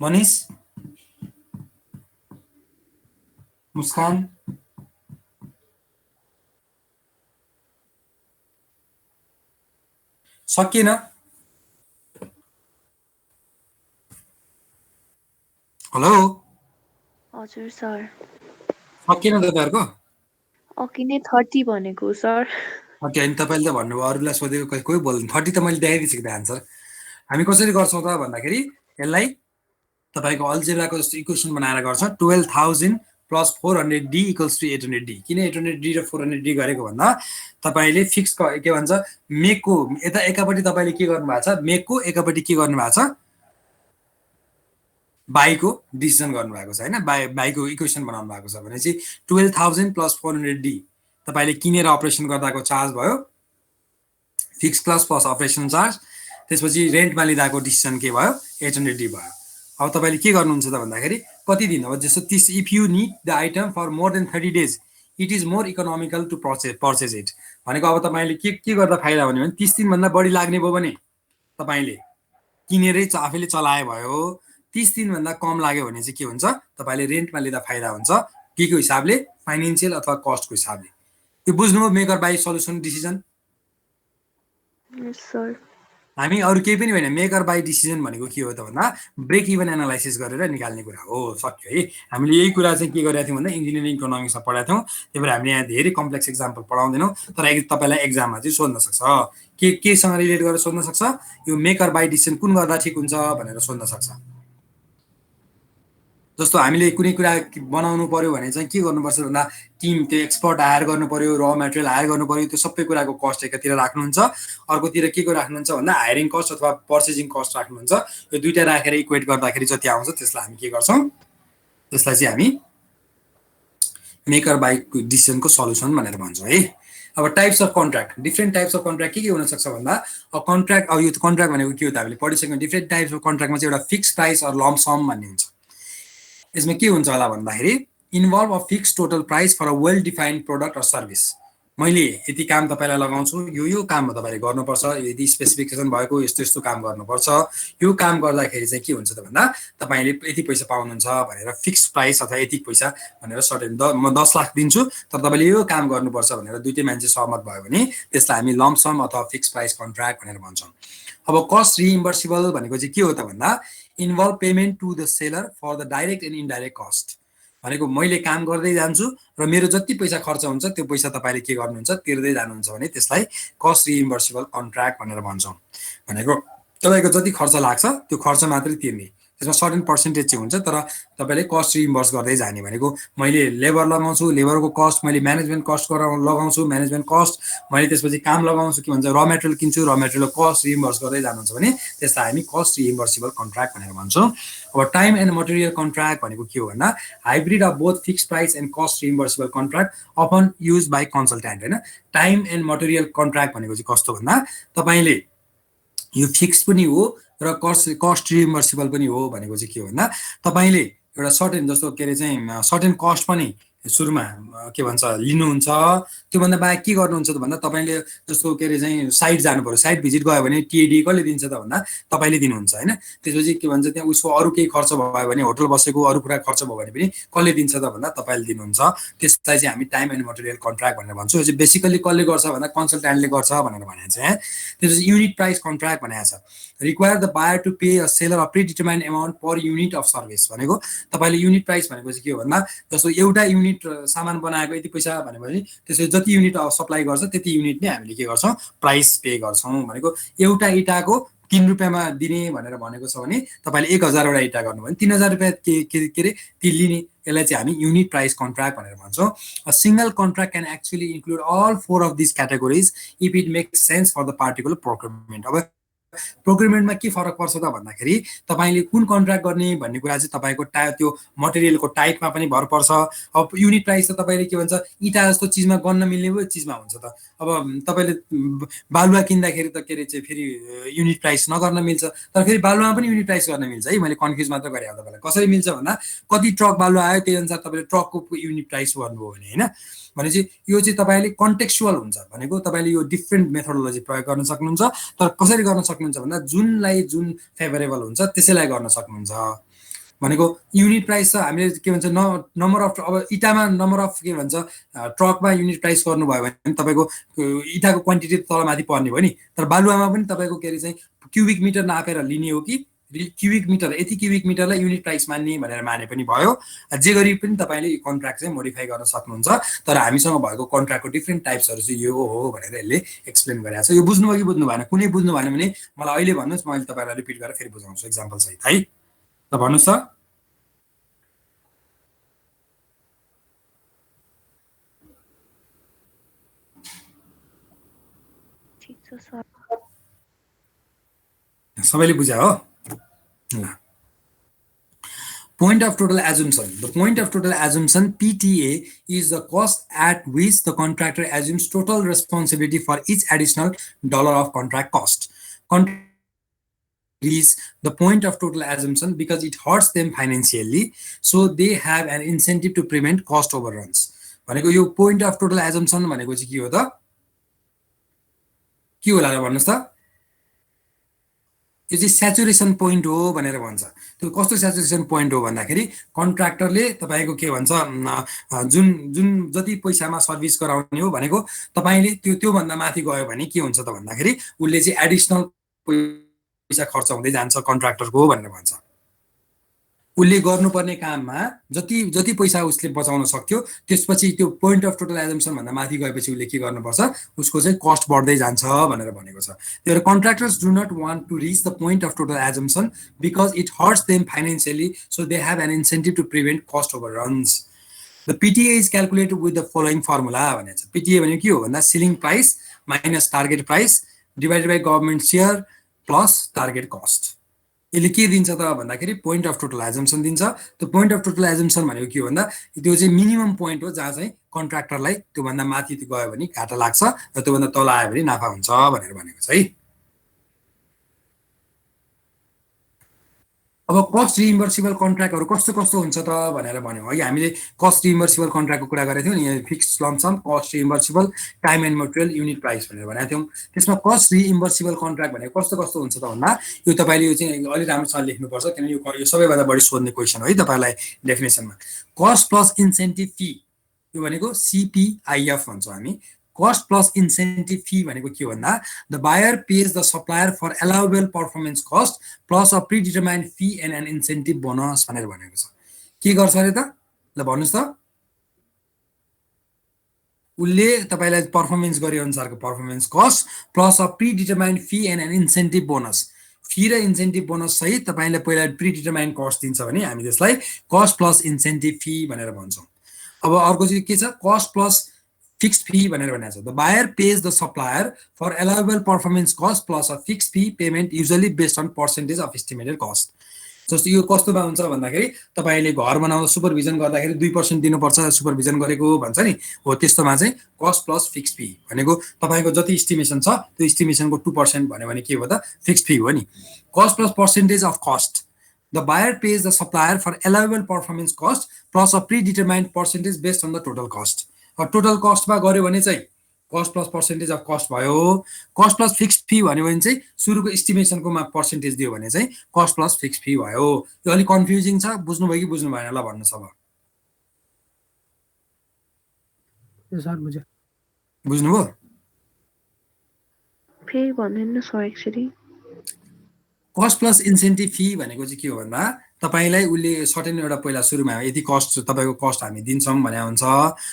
मनिष मुस्कान सकिएन। हेलो हजुर सर। सकिएन तपाईहरुको। अघि नै 30 भनेको सर। ओके अनि तपाईले त भन्नुभयो, अरूलाई सोधेको कोही बोल्दैन। 30 त मैले देखाइदिसकेँ आन्सर। हामी कसरी गर्छौँ त भन्दाखेरि यसलाई तपाईको अल्जेब्राको जस्तो इक्वेसन बनाएर गर्छ। 12,000 plus 400 D equals to 800 D. किन 800 डी र 400 डी गरेको भन्दा तपाईले फिक्स के भन्छ मेकको यता एकापट्टि तपाईले के गर्नु भएको छ, मेकको एकापट्टि के गर्नु भएको छ बाईको डिसिजन गर्नुभएको छ होइन, बाईको इक्वेसन बनाउनु भएको छ भने चाहिँ 12,000 + 400D तपाईँले किनेर अपरेसन गर्दाको चार्ज भयो, फिक्स क्लस प्लस अपरेसन चार्ज, त्यसपछि रेन्टमा लिँदाको डिसिजन के भयो 800D भयो। अब तपाईँले के गर्नुहुन्छ त भन्दाखेरि कति दिन, अब जस्तो 30, if you need the item for more than 30 days it is more economical to purchase it भनेको अब तपाईँले के गर्दा फाइदा हुने भने 30 दिनभन्दा बढी लाग्ने भयो भने तपाईँले किनेरै आफैले चलाए भयो, 30 दिनभन्दा कम लाग्यो भने चाहिँ के हुन्छ तपाईँले रेन्टमा लिँदा फाइदा हुन्छ के को हिसाबले, फाइनेन्सियल अथवा कस्टको हिसाबले। त्यो बुझ्नुभयो make or buy solution decision. हामी अरू केही पनि होइन, मेक अर बाई डिसिजन भनेको के हो त भन्दा ब्रेक इभन एनालाइसिस गरेर निकाल्ने कुरा हो। सक्यो है। हामीले यही कुरा चाहिँ के गरेका थियौँ भन्दा इन्जिनियरिङ इकोनोमिक्समा पढाएको थियौँ, त्यही भएर हामीले यहाँ धेरै कम्प्लेक्स एक्जाम्पल पढाउँदैनौँ, तर तपाईँलाई एक्जाममा चाहिँ सोध्न सक्छ, केसँग रिलेट गरेर सोध्न सक्छ, यो मेक अर बाई डिसिजन कुन गर्दा ठिक हुन्छ भनेर सोध्न सक्छ। जस्तो हामीले कुनै कुरा बनाउनु पर्यो भने चाहिँ के गर्नुपर्छ भन्दा टिम, त्यो एक्सपर्ट हायर गर्नु पर्यो, र मेटेरियल हायर गर्नु पर्यो, त्यो सबै कुराको कस्ट एकातिर राख्नुहुन्छ, अर्कोतिर के को राख्नुहुन्छ भन्दा हायरिङ कस्ट अथवा पर्चेजिङ कस्ट राख्नुहुन्छ। यो दुईटा राखेर इक्वेट गर्दाखेरि जति आउँछ त्यसलाई हामी के गर्छौँ, त्यसलाई चाहिँ हामी मेक अर बाई डिसिजनको सल्युसन भनेर भन्छौँ है। अब types of contract, different types of contract के हुन सक्छ भन्दा कन्ट्र्याक्ट, अब यो कन्ट्र्याक्ट भनेको के हो त हामीले पढिसक्यौँ। डिफ्रेन्ट टाइप्स अफ कन्ट्र्याक्टमा चाहिँ एउटा fix price or lump sum भन्ने हुन्छ। यसमा के हुन्छ होला भन्दाखेरि involve a fix total price for a well defined product or service. मैले यति काम तपाईँलाई लगाउँछु, यो काम तपाईँले गर्नुपर्छ, यदि स्पेसिफिकेसन भएको यस्तो यस्तो काम गर्नुपर्छ, यो काम गर्दाखेरि चाहिँ के हुन्छ त भन्दा तपाईँले यति पैसा पाउनुहुन्छ भनेर फिक्स प्राइस अथवा यति पैसा भनेर सर्टेन म 10 लाख दिन्छु तर तपाईँले यो काम गर्नुपर्छ भनेर दुईटै मान्छे सहमत भयो भने त्यसलाई हामी लम्प सम अथवा फिक्स प्राइस कन्ट्र्याक्ट भनेर भन्छौँ। अब कस्ट रिइम्बर्सिबल भनेको चाहिँ के हो त भन्दा involve payment to the seller for the direct and indirect cost भनेको मैले काम गर्दै जान्छु र मेरो जति पैसा खर्च हुन्छ त्यो पैसा तपाईँले के गर्नुहुन्छ तिर्दै जानुहुन्छ भने त्यसलाई कस्ट रिइम्बर्सिबल कन्ट्र्याक्ट भनेर भन्छौँ। भनेको तपाईँको जति खर्च लाग्छ त्यो खर्च मात्रै तिर्ने, त्यसमा सर्टेन पर्सेन्टेज चाहिँ हुन्छ तर तपाईँले कस्ट रिइम्बर्स गर्दै जाने। भनेको मैले लेबर लगाउँछु, लेबरको कस्ट, मैले म्यानेजमेन्ट कस्ट लगाउँछु, म्यानेजमेन्ट कस्ट, मैले त्यसपछि काम लगाउँछु के भन्छ र मेटेरियल किन्छु, र मेटेरियल कस्ट रिइम्बर्स गर्दै जानुहुन्छ भने त्यसलाई हामी कस्ट रिइम्बर्सिबल कन्ट्र्याक्ट भनेर भन्छौँ। अब टाइम एन्ड मटेरियल कन्ट्र्याक्ट भनेको के हो भन्दा hybrid of both fix price and cost reimbursable contract often use by consultant होइन। टाइम एन्ड मटेरियल कन्ट्र्याक्ट भनेको चाहिँ कस्तो भन्दा तपाईँले यो फिक्स पनि हो र कस्ट रिइम्बर्सिबल पनि हो। भनेको चाहिँ के हो भन्दा तपाईँले एउटा सर्टेन जस्तो के अरे चाहिँ सर्टेन कस्ट पनि सुरुमा के भन्छ लिनुहुन्छ, त्योभन्दा बाहेक के गर्नुहुन्छ त भन्दा तपाईँले जस्तो के अरे चाहिँ साइट जानु पर्यो, साइट भिजिट गयो भने टिएडी कसले दिन्छ त भन्दा तपाईँले दिनुहुन्छ होइन। त्यसपछि के भन्छ त्यहाँ उसको अरू केही खर्च भयो भने होटल बसेको अरू कुरा खर्च भयो भने पनि कसले दिन्छ त भन्दा तपाईँले दिनुहुन्छ। त्यसलाई चाहिँ हामी टाइम एन्ड मटेरियल कन्ट्र्याक्ट भनेर भन्छौँ। यो चाहिँ बेसिकल्ली कसले गर्छ भन्दा कन्सल्ट्यान्टले गर्छ भनेर भनेको छ। त्यसपछि युनिट प्राइस कन्ट्र्याक्ट भनेको छ require the buyer to pay a seller a predetermined amount per unit of service. भनेको तपाईँले युनिट प्राइस भनेको चाहिँ के हो भन्दा जस्तो एउटा युनिट सामान बनाएको यति पैसा भनेपछि त्यसले जति युनिट सप्लाई गर्छ त्यति युनिट नै हामीले के गर्छौँ प्राइस पे गर्छौँ। भनेको एउटा इँटाको 3 रुपियाँमा दिने भनेर भनेको छ भने तपाईँले 1000 वटा इँटा गर्नु भने 3000 रुपियाँ के अरे ती लिने, यसलाई चाहिँ हामी युनिट प्राइस कन्ट्र्याक्ट भनेर भन्छौँ। A single contract can actually include all 4 of this categories if it makes sense for the particular procurement. अब प्रोक्युरमेन्टमा के फरक पर्छ त भन्दाखेरि तपाईँले कुन कन्ट्र्याक्ट गर्ने भन्ने कुरा चाहिँ तपाईँको त्यो मटेरियलको टाइपमा पनि भर पर्छ। अब युनिट प्राइस त तपाईँले के भन्छ इँटा जस्तो चिजमा गन्न मिल्ने पो चिजमा हुन्छ त। अब तपाईँले बालुवा किन्दाखेरि त के अरे चाहिँ फेरि युनिट प्राइस नगर्न मिल्छ, तर फेरि बालुवामा पनि युनिट प्राइस गर्न मिल्छ है। मैले कन्फ्युज मात्र गरेँ अब तपाईँलाई कसरी मिल्छ भन्दा कति ट्रक बालुवा आयो त्यही अनुसार तपाईँले ट्रकको युनिट प्राइस गर्नुभयो भने होइन। भनेपछि यो चाहिँ तपाईँले कन्टेक्चुअल हुन्छ। भनेको तपाईँले यो डिफ्रेन्ट मेथोडोलोजी प्रयोग गर्न सक्नुहुन्छ, तर कसरी गर्न सक्नुहुन्छ भन्दा जुन फेभरेबल हुन्छ त्यसैलाई गर्न सक्नुहुन्छ। भनेको युनिट प्राइस त हामीले के भन्छ नम्बर अफ, अब इँटामा नम्बर अफ के भन्छ ट्रकमा युनिट प्राइस गर्नुभयो भने तपाईँको इँटाको क्वान्टिटी तलमाथि पर्ने भयो नि, तर बालुवामा पनि तपाईँको के अरे चाहिँ क्युबिक मिटर नापेर लिने हो कि क्युबिक मिटर यति क्युबिक मिटरलाई युनिट प्राइस मान्ने भनेर माने पनि भयो। जे गरी पनि तपाईँले यो कन्ट्र्याक्ट चाहिँ मोडिफाई गर्न सक्नुहुन्छ। तर हामीसँग भएको कन्ट्र्याक्टको डिफ्रेन्ट टाइप्सहरू चाहिँ यो हो भनेर यसले एक्सप्लेन गरेको छ। यो बुझ्नुभयो कि बुझ्नु भएन? कुनै बुझ्नु भएन भने मलाई अहिले भन्नुहोस्, म अहिले तपाईँलाई रिपिट गरेर फेरि बुझाउँछु एक्जाम्पल सहित है। ल भन्नुहोस् त। सबैले बुझ्यो हो? ल point of total assumption. The point of total assumption PTA is the cost at which the contractor assumes total responsibility for each additional dollar of contract cost. Is the point of total assumption because it hurts them financially, so they have an incentive to prevent cost overruns. भनेको यो point of total assumption भनेको चाहिँ के हो त? के होला र भन्नुस् त? यो चाहिँ स्याचुरेसन पोइन्ट हो भनेर भन्छ। त्यो कस्तो स्याचुरेसन पोइन्ट हो भन्दाखेरि कन्ट्राक्टरले तपाईको के भन्छ जुन जुन जति पैसामा सर्भिस गराउने हो भनेको तपाईले त्यो भन्दा माथि गयो भने के हुन्छ त भन्दाखेरि उले चाहिँ एडिशनल पैसा खर्च हुँदै जान्छ कन्ट्राक्टरको भनेर भन्छ। उले गर्नुपर्ने काममा जति पैसा उसले बचाउन सक्थ्यो त्यसपछि त्यो पोइन्ट अफ टोटल एजम्पसन भन्दा माथि गएपछि उले के गर्नुपर्छ उसको चाहिँ कस्ट बढ्दै जान्छ भनेर भनेको छ। त्यही भएर contractors do not want to reach the point of total assumption because it hurts them financially, so they have an incentive to prevent cost overruns. The PTA is calculated with the following formula भनेको छ। PTA भनेको के हो भन्दा ceiling price minus target price divided by government share plus target cost. यसले के दिन्छ त भन्दाखेरि पोइन्ट अफ टोटल एजम्पसन दिन्छ। त्यो पोइन्ट अफ टोटल एजम्पसन भनेको के हो भन्दा त्यो चाहिँ मिनिमम पोइन्ट हो जहाँ चाहिँ कन्ट्राक्टरलाई त्योभन्दा माथि गयो भने घाटा लाग्छ र त्योभन्दा तल आयो भने नाफा हुन्छ भनेर भनेको छ है। अब कस्ट रिइम्बर्सिबल कन्ट्र्याक्टहरु कस्तो कस्तो हुन्छ त भनेर भन्यौ है। हामीले कस्ट रिइम्बर्सिबल कन्ट्र्याक्टको कुरा गरेको थियौँ नि, यहाँ fixed lump sum, cost reimbursable, time and material, unit price भनेर भनेको थियौँ। त्यसमा कस्ट रिइम्बर्सिबल कन्ट्र्याक्ट भनेको कस्तो कस्तो हुन्छ त भन्दा यो तपाईले यो चाहिँ अलि राम्रोसँग लेख्नुपर्छ किनभने यो सबैभन्दा बढी सोध्ने क्वेशन हो है तपाईलाई डेफिनेसनमा। कस्ट प्लस इन्सेन्टिभ फी यो भनेको CPIF भन्छौँ हामी। cost plus incentive fee भनेको के भन्दा the buyer pays the supplier for allowable performance cost plus a predetermined fee and an incentive bonus भनेर भनेको छ। के गर्छ अरे त ल भन्नुस् त? उले तपाईलाई परफर्मेन्स गरे अनुसारको performance cost plus a predetermined fee and an incentive bonus. Fee र इन्सेन्टिभ बोनस सहित तपाईले पहिला प्रिडिटरमाइन्ड कस्ट दिन्छ भने हामी त्यसलाई कस्ट प्लस इन्सेन्टिभ फी भनेर भन्छौँ। अब अर्को चाहिँ के छ कस्ट प्लस fixed fee भनेर भनेको छ। The buyer pays the supplier for allowable performance cost plus a fixed fee payment usually based on percentage of estimated cost। जस्तो यो कस्तोमा हुन्छ भन्दाखेरि तपाईले घर बनाउँदा सुपरभिजन गर्दाखेरि 2% दिनुपर्छ सुपरभिजन गरेको भन्छ नि, हो त्यस्तोमा चाहिँ कस्ट प्लस फिक्स्ड फी भनेको तपाईको जति एस्टिमेसन छ त्यो एस्टिमेसनको 2% भन्यो भने के हो त फिक्स्ड फी हो नि। Cost plus percentage of cost the buyer pays the supplier for allowable performance cost plus a predetermined percentage based on the total cost। Total कस्टमा गर्यो भने चाहिँ cost plus percentage of cost भयो। Cost plus fixed fee भन्यो भने चाहिँ सुरुको एस्टिमेसनकोमा percentage दियो भने चाहिँ कस्ट प्लस फिक्स्ड फी भयो। यो अलि कन्फ्युजिङ छ, बुझ्नुभयो कि बुझ्नु भएन ल भन्नुस् अब? सर बुझ्यो। बुझ्नुभयो? फेरि भन्नु sir actually cost plus incentive fee भनेको चाहिँ के हो भन्दा तपाईलाई उले सर्टेन एउटा पहिला सुरुमा यति कस्ट तपाईको कस्ट हामी दिन्छौँ भने हुन्छ,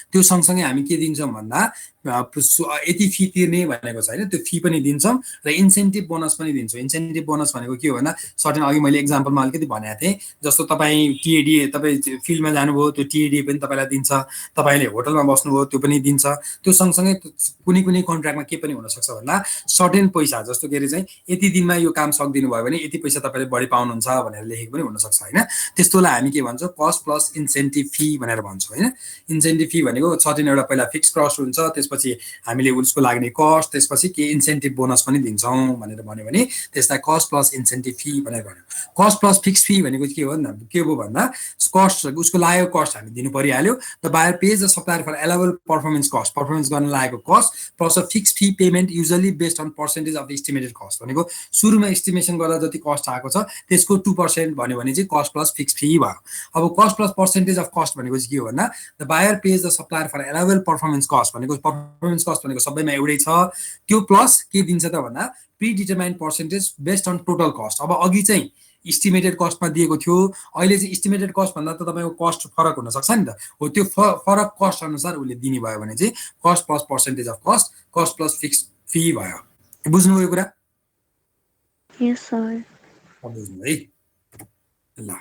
त्यो सँगसँगै हामी के दिन्छौँ भन्दा यति फी तिर्ने भनेको छ हैन, त्यो फी पनि दिन्छौँ र इन्सेन्टिभ बोनस पनि दिन्छौँ। इन्सेन्टिभ बोनस भनेको के हो भन्दा सर्टेन अघि मैले एक्जाम्पलमा अलिकति भनेको थिएँ जस्तो तपाईँ टिएडी तपाईँ फिल्डमा जानुभयो त्यो टिएडी पनि तपाईलाई दिन्छ, तपाईले होटलमा बस्नुभयो त्यो पनि दिन्छ। त्यो सँगसँगै कुनै कुनै कन्ट्र्याक्टमा के पनि हुनसक्छ भन्दा सर्टेन पैसा जस्तो के अरे चाहिँ यति दिनमा यो काम सकिदिनु भयो भने यति पैसा तपाईँले बढी पाउनुहुन्छ भनेर लेखेको पनि हुनसक्छ हैन। त्यस्तोलाई हामी के भन्छौँ कस्ट प्लस इन्सेन्टिभ फी भनेर भन्छौँ हैन। इन्सेन्टिभ फी भनेको सर्टेन एउटा पहिला फिक्स कस्ट हुन्छ, त्यसपछि हामीले उसको लाग्ने कस्ट, त्यसपछि के इन्सेन्टिभ बोनस पनि दिन्छौँ भनेर भन्यो भने त्यसलाई कस्ट प्लस इन्सेन्टिभ फी भनेर भन्यो। कस्ट प्लस फिक्स फी भनेको के हो भन्दा के हो भन्दा कस्ट उसको लागेको कस्ट हामी दिनु परिहाल्यो। The buyer pays the supplier for allowable performance cost, performance गर्न लागेको cost plus a fix fee payment usually based on percentage of estimated cost भनेको सुरुमा एस्टिमेसन गर्दा जति कस्ट आएको छ त्यसको 2% भन्यो भने चाहिँ कस्ट प्लस फिक्स फी भयो। अब cost plus percentage of cost भनेको चाहिँ के हो भन्दा the buyer pays the supplier for allowable performance cost भनेको परफर्मेन्स कस्ट भनेको सबैमा एउटै छ, त्यो प्लस के दिन्छ त भन्दा predetermined percentage based on total cost. अब अघि चाहिँ इस्टिमेटेड कस्टमा दिएको थियो, अहिले चाहिँ इस्टिमेटेड कस्ट भन्दा त तपाईको कस्ट फरक हुन सक्छ नि त, हो त्यो फरक कस्ट अनुसार उसले दिने भयो भने चाहिँ cost plus percentage of cost, cost plus fix fee भयो। बुझ्नुभयो यो कुरा? यस सर। बुझ्नु है ल।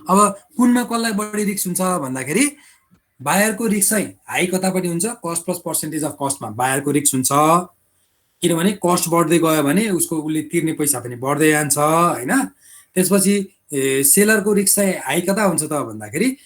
अब कुनमा कसलाई बढी रिस्क हुन्छ भन्दाखेरि बायरको रिस्क चाहिँ हाई कतापट्टि हुन्छ, cost plus percentage of कस्टमा बायरको risk हुन्छ, किनभने कस्ट बढ्दै गयो भने उसको उसले तिर्ने पैसा पनि बढ्दै जान्छ हैन। त्यसपछि सेलरको रिस्क चाहिँ हाई कता हुन्छ त भन्दाखेरि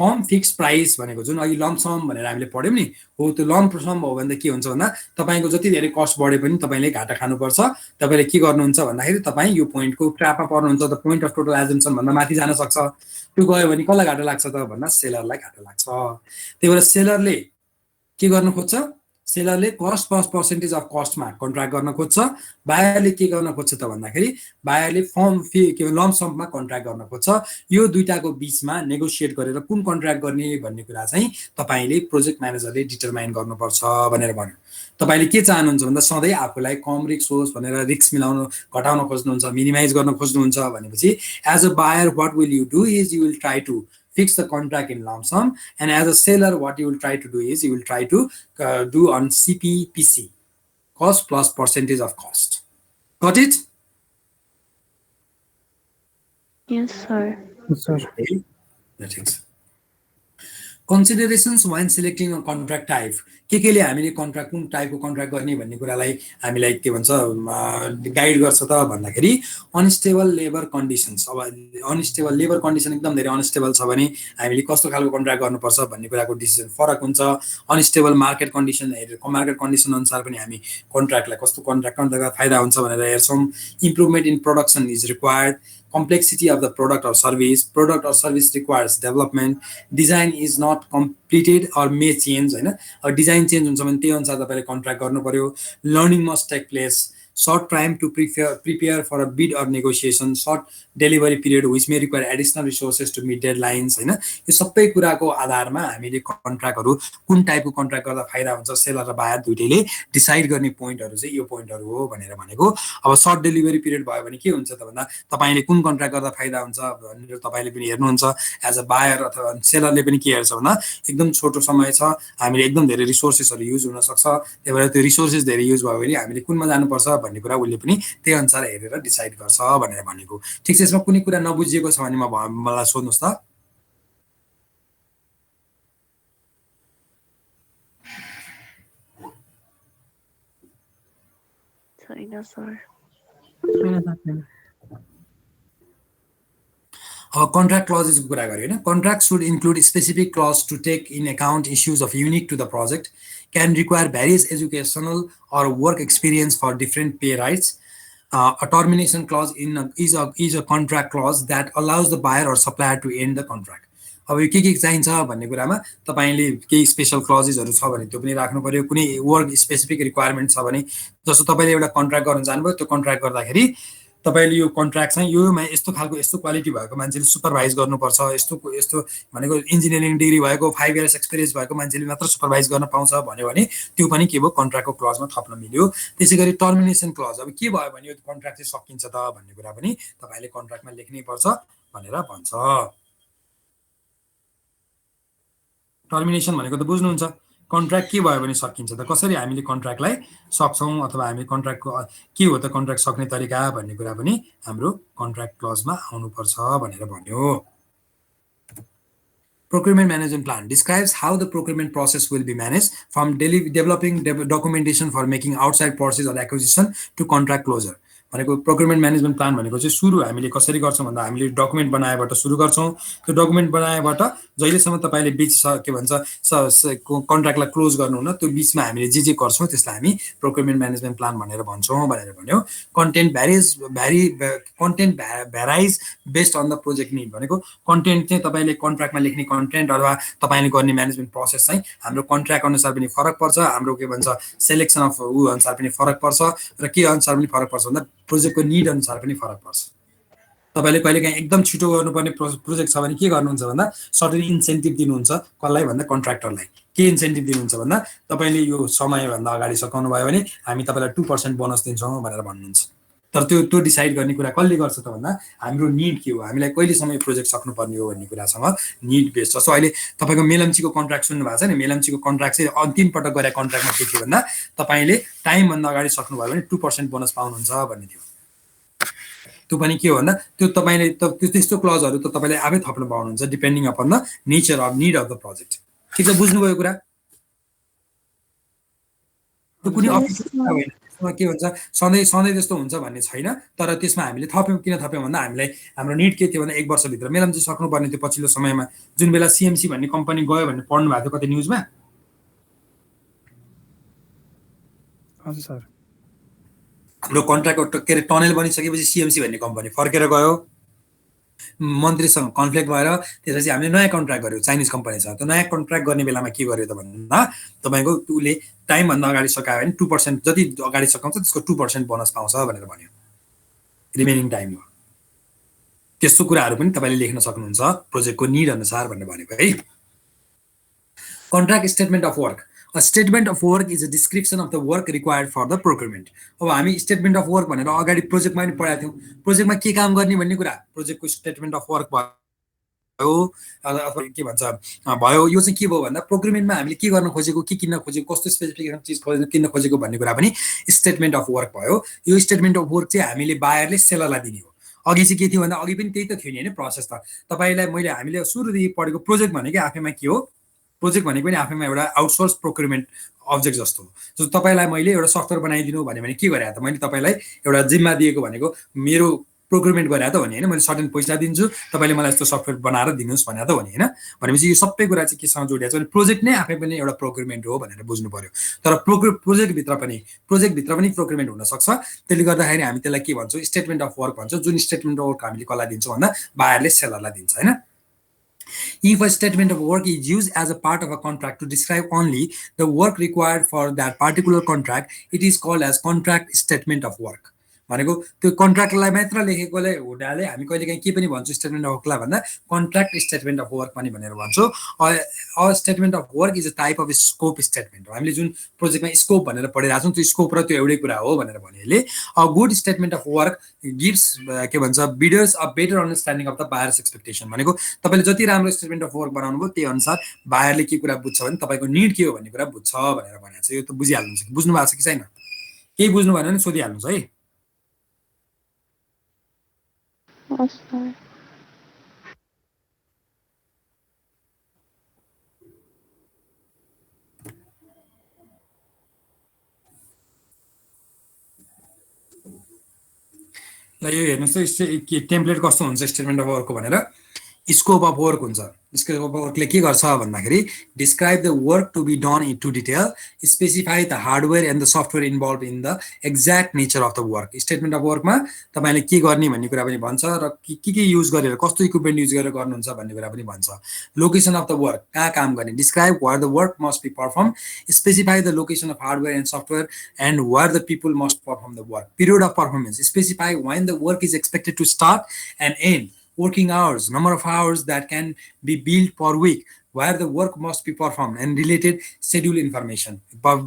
फर्म फिक्स प्राइस भनेको जुन अघि लम्प सम भनेर हामीले पढ्यौँ नि हो त्यो लम्प सम हो भने त के हुन्छ भन्दा तपाईँको जति धेरै कस्ट बढे पनि तपाईँले घाटा खानुपर्छ तपाईँले के गर्नुहुन्छ भन्दाखेरि तपाईँ यो पोइन्टको ट्र्यापमा पर्नुहुन्छ त पोइन्ट अफ टोटल एजम्सन भन्दा माथि जान सक्छ त्यो गयो भने कसलाई घाटा लाग्छ त भन्दा सेलरलाई घाटा लाग्छ त्यही भएर सेलरले के गर्न खोज्छ सेलरले cost plus percentage of कस्टमा contract गर्न खोज्छ बायरले के गर्न खोज्छ त भन्दाखेरि बायरले फर्म फी के लम्प सममा कन्ट्र्याक्ट गर्न खोज्छ यो दुईटाको बिचमा नेगोसिएट गरेर कुन कन्ट्र्याक्ट गर्ने भन्ने कुरा चाहिँ तपाईँले प्रोजेक्ट म्यानेजरले डिटरमाइन गर्नुपर्छ भनेर भन्यो तपाईँले के चाहनुहुन्छ भन्दा सधैँ आफूलाई कम रिस्क होस् भनेर रिस्क मिलाउन घटाउन खोज्नुहुन्छ मिनिमाइज गर्न खोज्नुहुन्छ भनेपछि as a buyer what will you do is you will try to fix the contract in lump sum, and as a seller what you will try to do is you will try to do on CPPC, cost plus percentage of cost. Got it? Yes, sir. Yes, sir. Okay. That is considerations when selecting a contract type. के हामीले contract कुन टाइपको contract गर्ने भन्ने कुरालाई हामीलाई के भन्छ गाइड गर्छ त भन्दाखेरि अनस्टेबल लेबर कन्डिसन्स अब अनस्टेबल लेबर कन्डिसन एकदम धेरै अनस्टेबल छ भने हामीले कस्तो खालको कन्ट्र्याक्ट गर्नुपर्छ भन्ने कुराको डिसिजन फरक हुन्छ अनस्टेबल मार्केट कन्डिसन अनुसार पनि हामी कन्ट्र्याक्टलाई कस्तो कन्ट्र्याक्ट गर्दा फाइदा हुन्छ भनेर हेर्छौँ improvement in production is required complexity of the product or service requires development design is not completed or may change हैन डिजाइन चेन्ज हुन्छ भने त्यही अनुसार तपाईले कन्ट्र्याक्ट गर्नु पर्यो learning must take place short time to prepare for a bid or negotiation short delivery period which may require additional resources to meet deadlines हैन यो सबै कुराको आधारमा हामीले कन्ट्र्याक्टहरु कुन टाइपको कन्ट्र्याक्ट गर्दा फाइदा हुन्छ सेलर र बायर दुईटैले डिसाइड गर्ने पोइन्टहरु चाहिँ यो पोइन्टहरु हो भनेर भनेको अब सर्ट डेलिभरी पिरियड भयो भने के हुन्छ त भन्दा तपाईले कुन कन्ट्र्याक्ट गर्दा फाइदा हुन्छ भनेर तपाईले पनि हेर्नुहुन्छ एज अ बायर अथवा सेलरले पनि के हेर्छ भन्दा एकदम छोटो समय छ हामीले एकदम धेरै रिसोर्सेसहरु युज हुन सक्छ त्यही भएर त्यो रिसोर्सेस धेरै युज भयो भने हामीले कुनमा जानुपर्छ भन्ने कुरा उले पनि त्यही अनुसार हेरेर डिसाइड गर्छ भनेर भनेको ठीक छ यसमा कुनै कुरा नबुझिएको छ भने मलाई सोध्नुस् त छैन सर अब कन्ट्र्याक्ट क्लजेसको कुरा गर्यो हैन contract should include specific clause to take in account issues of unique to the project can require various educational or work experience for different pay rights. A termination clause is a contract clause that allows the buyer or supplier to end the contract. अब यो के चाहिन्छ भन्ने कुरामा तपाईले केही special क्लजेसहरु छ भने त्यो पनि राख्नु पर्यो कुनै वर्क स्पेसिफिक रिक्वायरमेन्ट छ भने जस्तो तपाईले एउटा कन्ट्र्याक्ट गर्न जानुभयो त्यो कन्ट्र्याक्ट गर्दाखेरि तपाईले यो कन्ट्र्याक्ट चाहिँ योमा यस्तो खालको यस्तो क्वालिटी भएको मान्छेले सुपरभाइज गर्नुपर्छ यस्तो भनेको इन्जिनियरिङ डिग्री भएको 5 इयर्स एक्सपिरियन्स भएको मान्छेले मात्र सुपरभाइज गर्न पाउँछ भन्यो भने त्यो पनि के भयो कन्ट्र्याक्टको क्लजमा थप्न मिल्यो त्यसैगरी टर्मिनेसन क्लज अब के भयो भने यो कन्ट्र्याक्ट चाहिँ सकिन्छ त भन्ने कुरा पनि तपाईले कन्ट्र्याक्टमा लेख्नै पर्छ भनेर भन्छ टर्मिनेसन भनेको त बुझ्नुहुन्छ कन्ट्र्याक्ट के भयो भने सकिन्छ त कसरी हामीले कन्ट्र्याक्टलाई सक्छौं अथवा हामी कन्ट्र्याक्टको के हो त कन्ट्र्याक्ट सक्ने तरिका भन्ने कुरा पनि हाम्रो कन्ट्र्याक्ट क्लजमा आउनु पर्छ भनेर भन्यो Procurement management plan describes how the procurement process will be managed from developing documentation for making outside purchase or acquisition to contract closure. भनेको प्रोक्युरमेन्ट म्यानेजमेन्ट प्लान भनेको चाहिँ सुरु हामीले कसरी गर्छौं भन्दा हामीले डकुमेन्ट बनाएबाट सुरु गर्छौं त्यो डकुमेन्ट बनाएबाट जहिलेसम्म तपाईले बीच के भन्छ कन्ट्र्याक्टलाई क्लोज गर्नु हुन त्यो बीचमा हामीले जे गर्छौं त्यसलाई हामी प्रोक्युरमेन्ट म्यानेजमेन्ट प्लान भनेर भन्छौं भनेर भन्यो content varies based on the project need भनेको कन्टेन्ट चाहिँ तपाईले कन्ट्र्याक्टमा लेख्ने कन्टेन्ट अथवा तपाईले गर्ने म्यानेजमेन्ट प्रोसेस चाहिँ हाम्रो कन्ट्र्याक्ट अनुसार पनि फरक पर्छ हाम्रो के भन्छ सिलेक्सन अफ अनुसार पनि फरक पर्छ र के अनुसार पनि फरक पर्छ भन्दा प्रोजेक्टको नीड अनुसार पनि फरक पर्छ तपाईले कहिलेकाहीँ एकदम छिटो गर्नुपर्ने प्रोजेक्ट छ भने के गर्नुहुन्छ भन्दा सर्टेन इन्सेन्टिभ दिनुहुन्छ कसलाई भन्दा कन्ट्र्याक्टरलाई के इन्सेन्टिभ दिनुहुन्छ भन्दा तपाईले यो समयभन्दा अगाडि सकाउनु भयो भने हामी तपाईलाई 2% बोनस दिन्छौं भनेर भन्नुहुन्छ तर त्यो डिसाइड गर्ने कुरा कसले गर्छ त भन्दा हाम्रो नीड के हो हामीलाई कहिले समय प्रोजेक्ट सक्नुपर्ने हो भन्ने कुरासँग नीड बेस्ड छ सो अहिले तपाईको मेलम्चीको कन्ट्र्याक्ट सुन्नु भएको छ नि मेलम्चीको कन्ट्र्याक्ट चाहिँ अन्तिम पटक गरे कन्ट्र्याक्टमा के थियो भन्दा तपाईले टाइम भन्दा अगाडि सक्नु भयो भने 2% बोनस पाउनुहुन्छ भन्ने थियो त्यो पनि के हो भन्दा त्यो तपाईले त्यस्तो क्लजहरु त तपाईले आफै थप्न पाउनुहुन्छ depending upon the nature of need of the project ठीक छ बुझ्नुभयो कुरा त्यो कुनै अफिस होइन हामीसँग के भन्छ सधैँ सधैँ त्यस्तो हुन्छ भन्ने छैन, तर त्यसमा हामीले थप्यौँ किन थप्यौँ भन्दा हामीलाई हाम्रो निड के थियो भन्दा 1 वर्षभित्र मेलम चाहिँ सक्नुपर्ने थियो पछिल्लो समयमा, जुन बेला सिएमसी भन्ने कम्पनी गयो भन्ने पढ्नु भएको थियो कतै न्युजमा। हजुर सर। हाम्रो कन्ट्र्याक्ट के अरे टनल बनिसकेपछि सिएमसी भन्ने कम्पनी फर्केर गयो, मन्त्रीसँग कन्फ्लिक्ट भएर त्यसपछि हामीले नयाँ कन्ट्र्याक्ट गऱ्यौँ चाइनिज कम्पनीसँग। त्यो नयाँ कन्ट्र्याक्ट गर्ने बेलामा के गर्यो त भन्दा तपाईँको उसले टाइमभन्दा अगाडि सकायो भने 2% जति अगाडि सकाउँछ त्यसको 2% बोनस पाउँछ भनेर भन्यो रिमेनिङ टाइममा। त्यस्तो कुराहरू पनि तपाईँले लेख्न सक्नुहुन्छ प्रोजेक्टको निड अनुसार भनेर भनेको है। Contract statement of work. A statement of work is a description of the work required for the procurement. अब हामी स्टेटमेन्ट अफ वर्क भनेर अगाडि प्रोजेक्टमा पनि पढाएको थियौँ, प्रोजेक्टमा के काम गर्ने भन्ने कुरा प्रोजेक्टको स्टेटमेन्ट अफ वर्क भयो अथवा के भन्छ भयो। यो चाहिँ के भयो भन्दा प्रोक्युरमेन्टमा हामीले के गर्न खोजेको, के किन्न खोजेको, कस्तो स्पेसिफिकेसन चिज किन्न खोजेको भन्ने कुरा पनि स्टेटमेन्ट अफ वर्क भयो। यो स्टेटमेन्ट अफ वर्क चाहिँ हामीले बायरले सेलरलाई दिने हो। अघि चाहिँ के थियो भन्दा अघि पनि त्यही त थियो नि होइन प्रोसेस त। तपाईँलाई मैले हामीले सुरुदेखि पढेको प्रोजेक्ट भनेकै आफैमा के हो, प्रोजेक्ट भनेको पनि आफैमा एउटा आउटसोर्स प्रोक्युरमेन्ट अब्जेक्ट जस्तो हो। जो तपाईँलाई मैले एउटा सफ्टवेयर बनाइदिनु भन्यो भने के गरेँ त, मैले तपाईँलाई एउटा जिम्मा दिएको भनेको मेरो प्रोक्युरमेन्ट गरे त भने होइन, मैले सर्टेन पैसा दिन्छु तपाईँले मलाई यस्तो सफ्टवेयर बनाएर दिनुहोस् भने त भने होइन। भनेपछि यो सबै कुरा चाहिँ केसँग जोडिएको छ भने प्रोजेक्ट नै आफै पनि एउटा प्रोक्युरमेन्ट हो भनेर बुझ्नु पर्यो। तर प्रोजेक्टभित्र पनि प्रोक्युरमेन्ट हुनसक्छ। त्यसले गर्दाखेरि हामी त्यसलाई के भन्छौँ, स्टेटमेन्ट अफ वर्क भन्छौँ। जुन स्टेटमेन्ट अफ वर्क हामीले कसलाई दिन्छौँ भन्दा बायरले सेलरलाई दिन्छ होइन। If a statement of work is used as a part of a contract to describe only the work required for that particular contract, it is called as contract statement of work. भनेको त्यो कन्ट्र्याक्टलाई मात्र लेखेकोले हुनाले हामी कहिलेकाहीँ के पनि भन्छौँ statement of वर्कलाई भन्दा कन्ट्र्याक्ट स्टेटमेन्ट अफ वर्क पनि भनेर भन्छौँ। A statement of work is a type of scope statement हो। हामीले जुन प्रोजेक्टमा स्कोप भनेर पढिरहेको छौँ त्यो स्कोप र त्यो एउटै कुरा हो भनेर भन्नेले a good statement of work gives के भन्छ bidders a better understanding of the buyers expectation. भनेको तपाईँले जति राम्रो स्टेटमेन्ट अफ वर्क बनाउनु भयो त्यही अनुसार बायरले के कुरा बुझ्छ भने तपाईँको निड के हो भन्ने कुरा बुझ्छ भनेर भनेको छ। यो त बुझिहाल्नुहुन्छ कि बुझ्नु भएको छ कि छैन, केही बुझ्नु भएन भने सोधिहाल्नुहोस् है। ल यो हेर्नुहोस् त टेम्प्लेट कस्तो हुन्छ स्टेटमेन्ट अफ वर्कको भनेर। स्कोप अफ वर्क हुन्छ। स्कोप अफ वर्कले के गर्छ भन्दाखेरि describe the work to be done in to detail, specify the hardware and the software involve in the exact nature of the work. Statement of वर्कमा तपाईँले के गर्ने भन्ने कुरा पनि भन्छ र के युज गरेर कस्तो इक्विपमेन्ट युज गरेर गर्नुहुन्छ भन्ने कुरा पनि भन्छ। लोकेसन अफ द वर्क, कहाँ काम गर्ने, describe where the work must be perform, specify the location of hardware and software and where the people must perform the work. Period of performance, specify when the work is expected to start and end, working hours, number of hours that can be billed per week, where the work must be performed and related schedule information.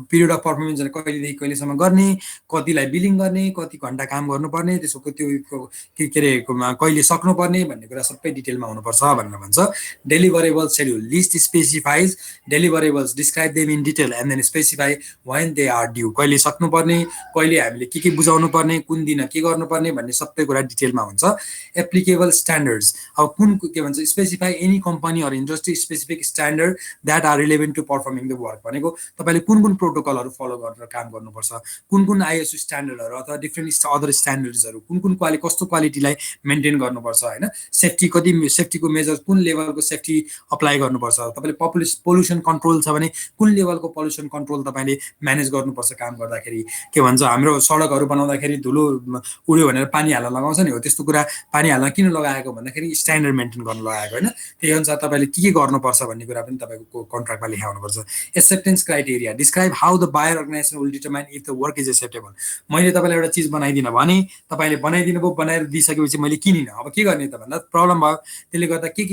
Period of performance कहिलेदेखि कहिलेसम्म गर्ने, कतिलाई billing गर्ने, कति घन्टा काम गर्नुपर्ने, त्यसको त्यो के अरे कहिले सक्नुपर्ने भन्ने कुरा सबै डिटेलमा हुनुपर्छ भनेर भन्छ। Deliverable schedule, list specifies deliverables, describe them in detail and then specify when they are due. कहिले सक्नुपर्ने, कहिले हामीले के बुझाउनु पर्ने, कुन दिन के गर्नुपर्ने भन्ने सबै कुरा डिटेलमा हुन्छ। एप्लिकेबल स्ट्यान्डर्ड्स, अब कुन के भन्छ specify any company or industry specific standard that are relevant to performing the work. भनेको तपाईँले कुन कुन प्रोटोकलहरू फलो गरेर काम गर्नुपर्छ, कुन कुन आइएसओ स्ट्यान्डर्डहरू अथवा डिफ्रेन्ट अदर स्ट्यान्डर्ड्सहरू कुन कुन कस्तो क्वालिटीलाई मेन्टेन गर्नुपर्छ होइन। सेफ्टी कति सेफ्टीको मेजर कुन लेभलको सेफ्टी अप्लाई गर्नुपर्छ, तपाईँले पोल्युसन कन्ट्रोल छ भने कुन लेभलको पोल्युसन कन्ट्रोल तपाईँले म्यानेज गर्नुपर्छ काम गर्दाखेरि। के भन्छ हाम्रो सडकहरू बनाउँदाखेरि धुलो उड्यो भनेर पानी हाल्न लगाउँछ नि, हो त्यस्तो कुरा पानी हाल्न किन लगाएको भन्दाखेरि स्ट्यान्डर्ड मेन्टेन गर्न लगाएको होइन। त्यही अनुसार तपाईँले के गर्नुपर्छ भन्ने कुरा पनि तपाईँको कन्ट्र्याक्टमा लेखाउनुपर्छ। Acceptance criteria, describe how the buyer organization will determine if the work is acceptable. मैले तपाईँलाई एउटा चिज बनाइदिन भने तपाईँले बनाइदिनु भयो, बनाएर दिइसकेपछि मैले किनिनँ, अब के गर्ने त भन्दा प्रब्लम भयो। त्यसले गर्दा के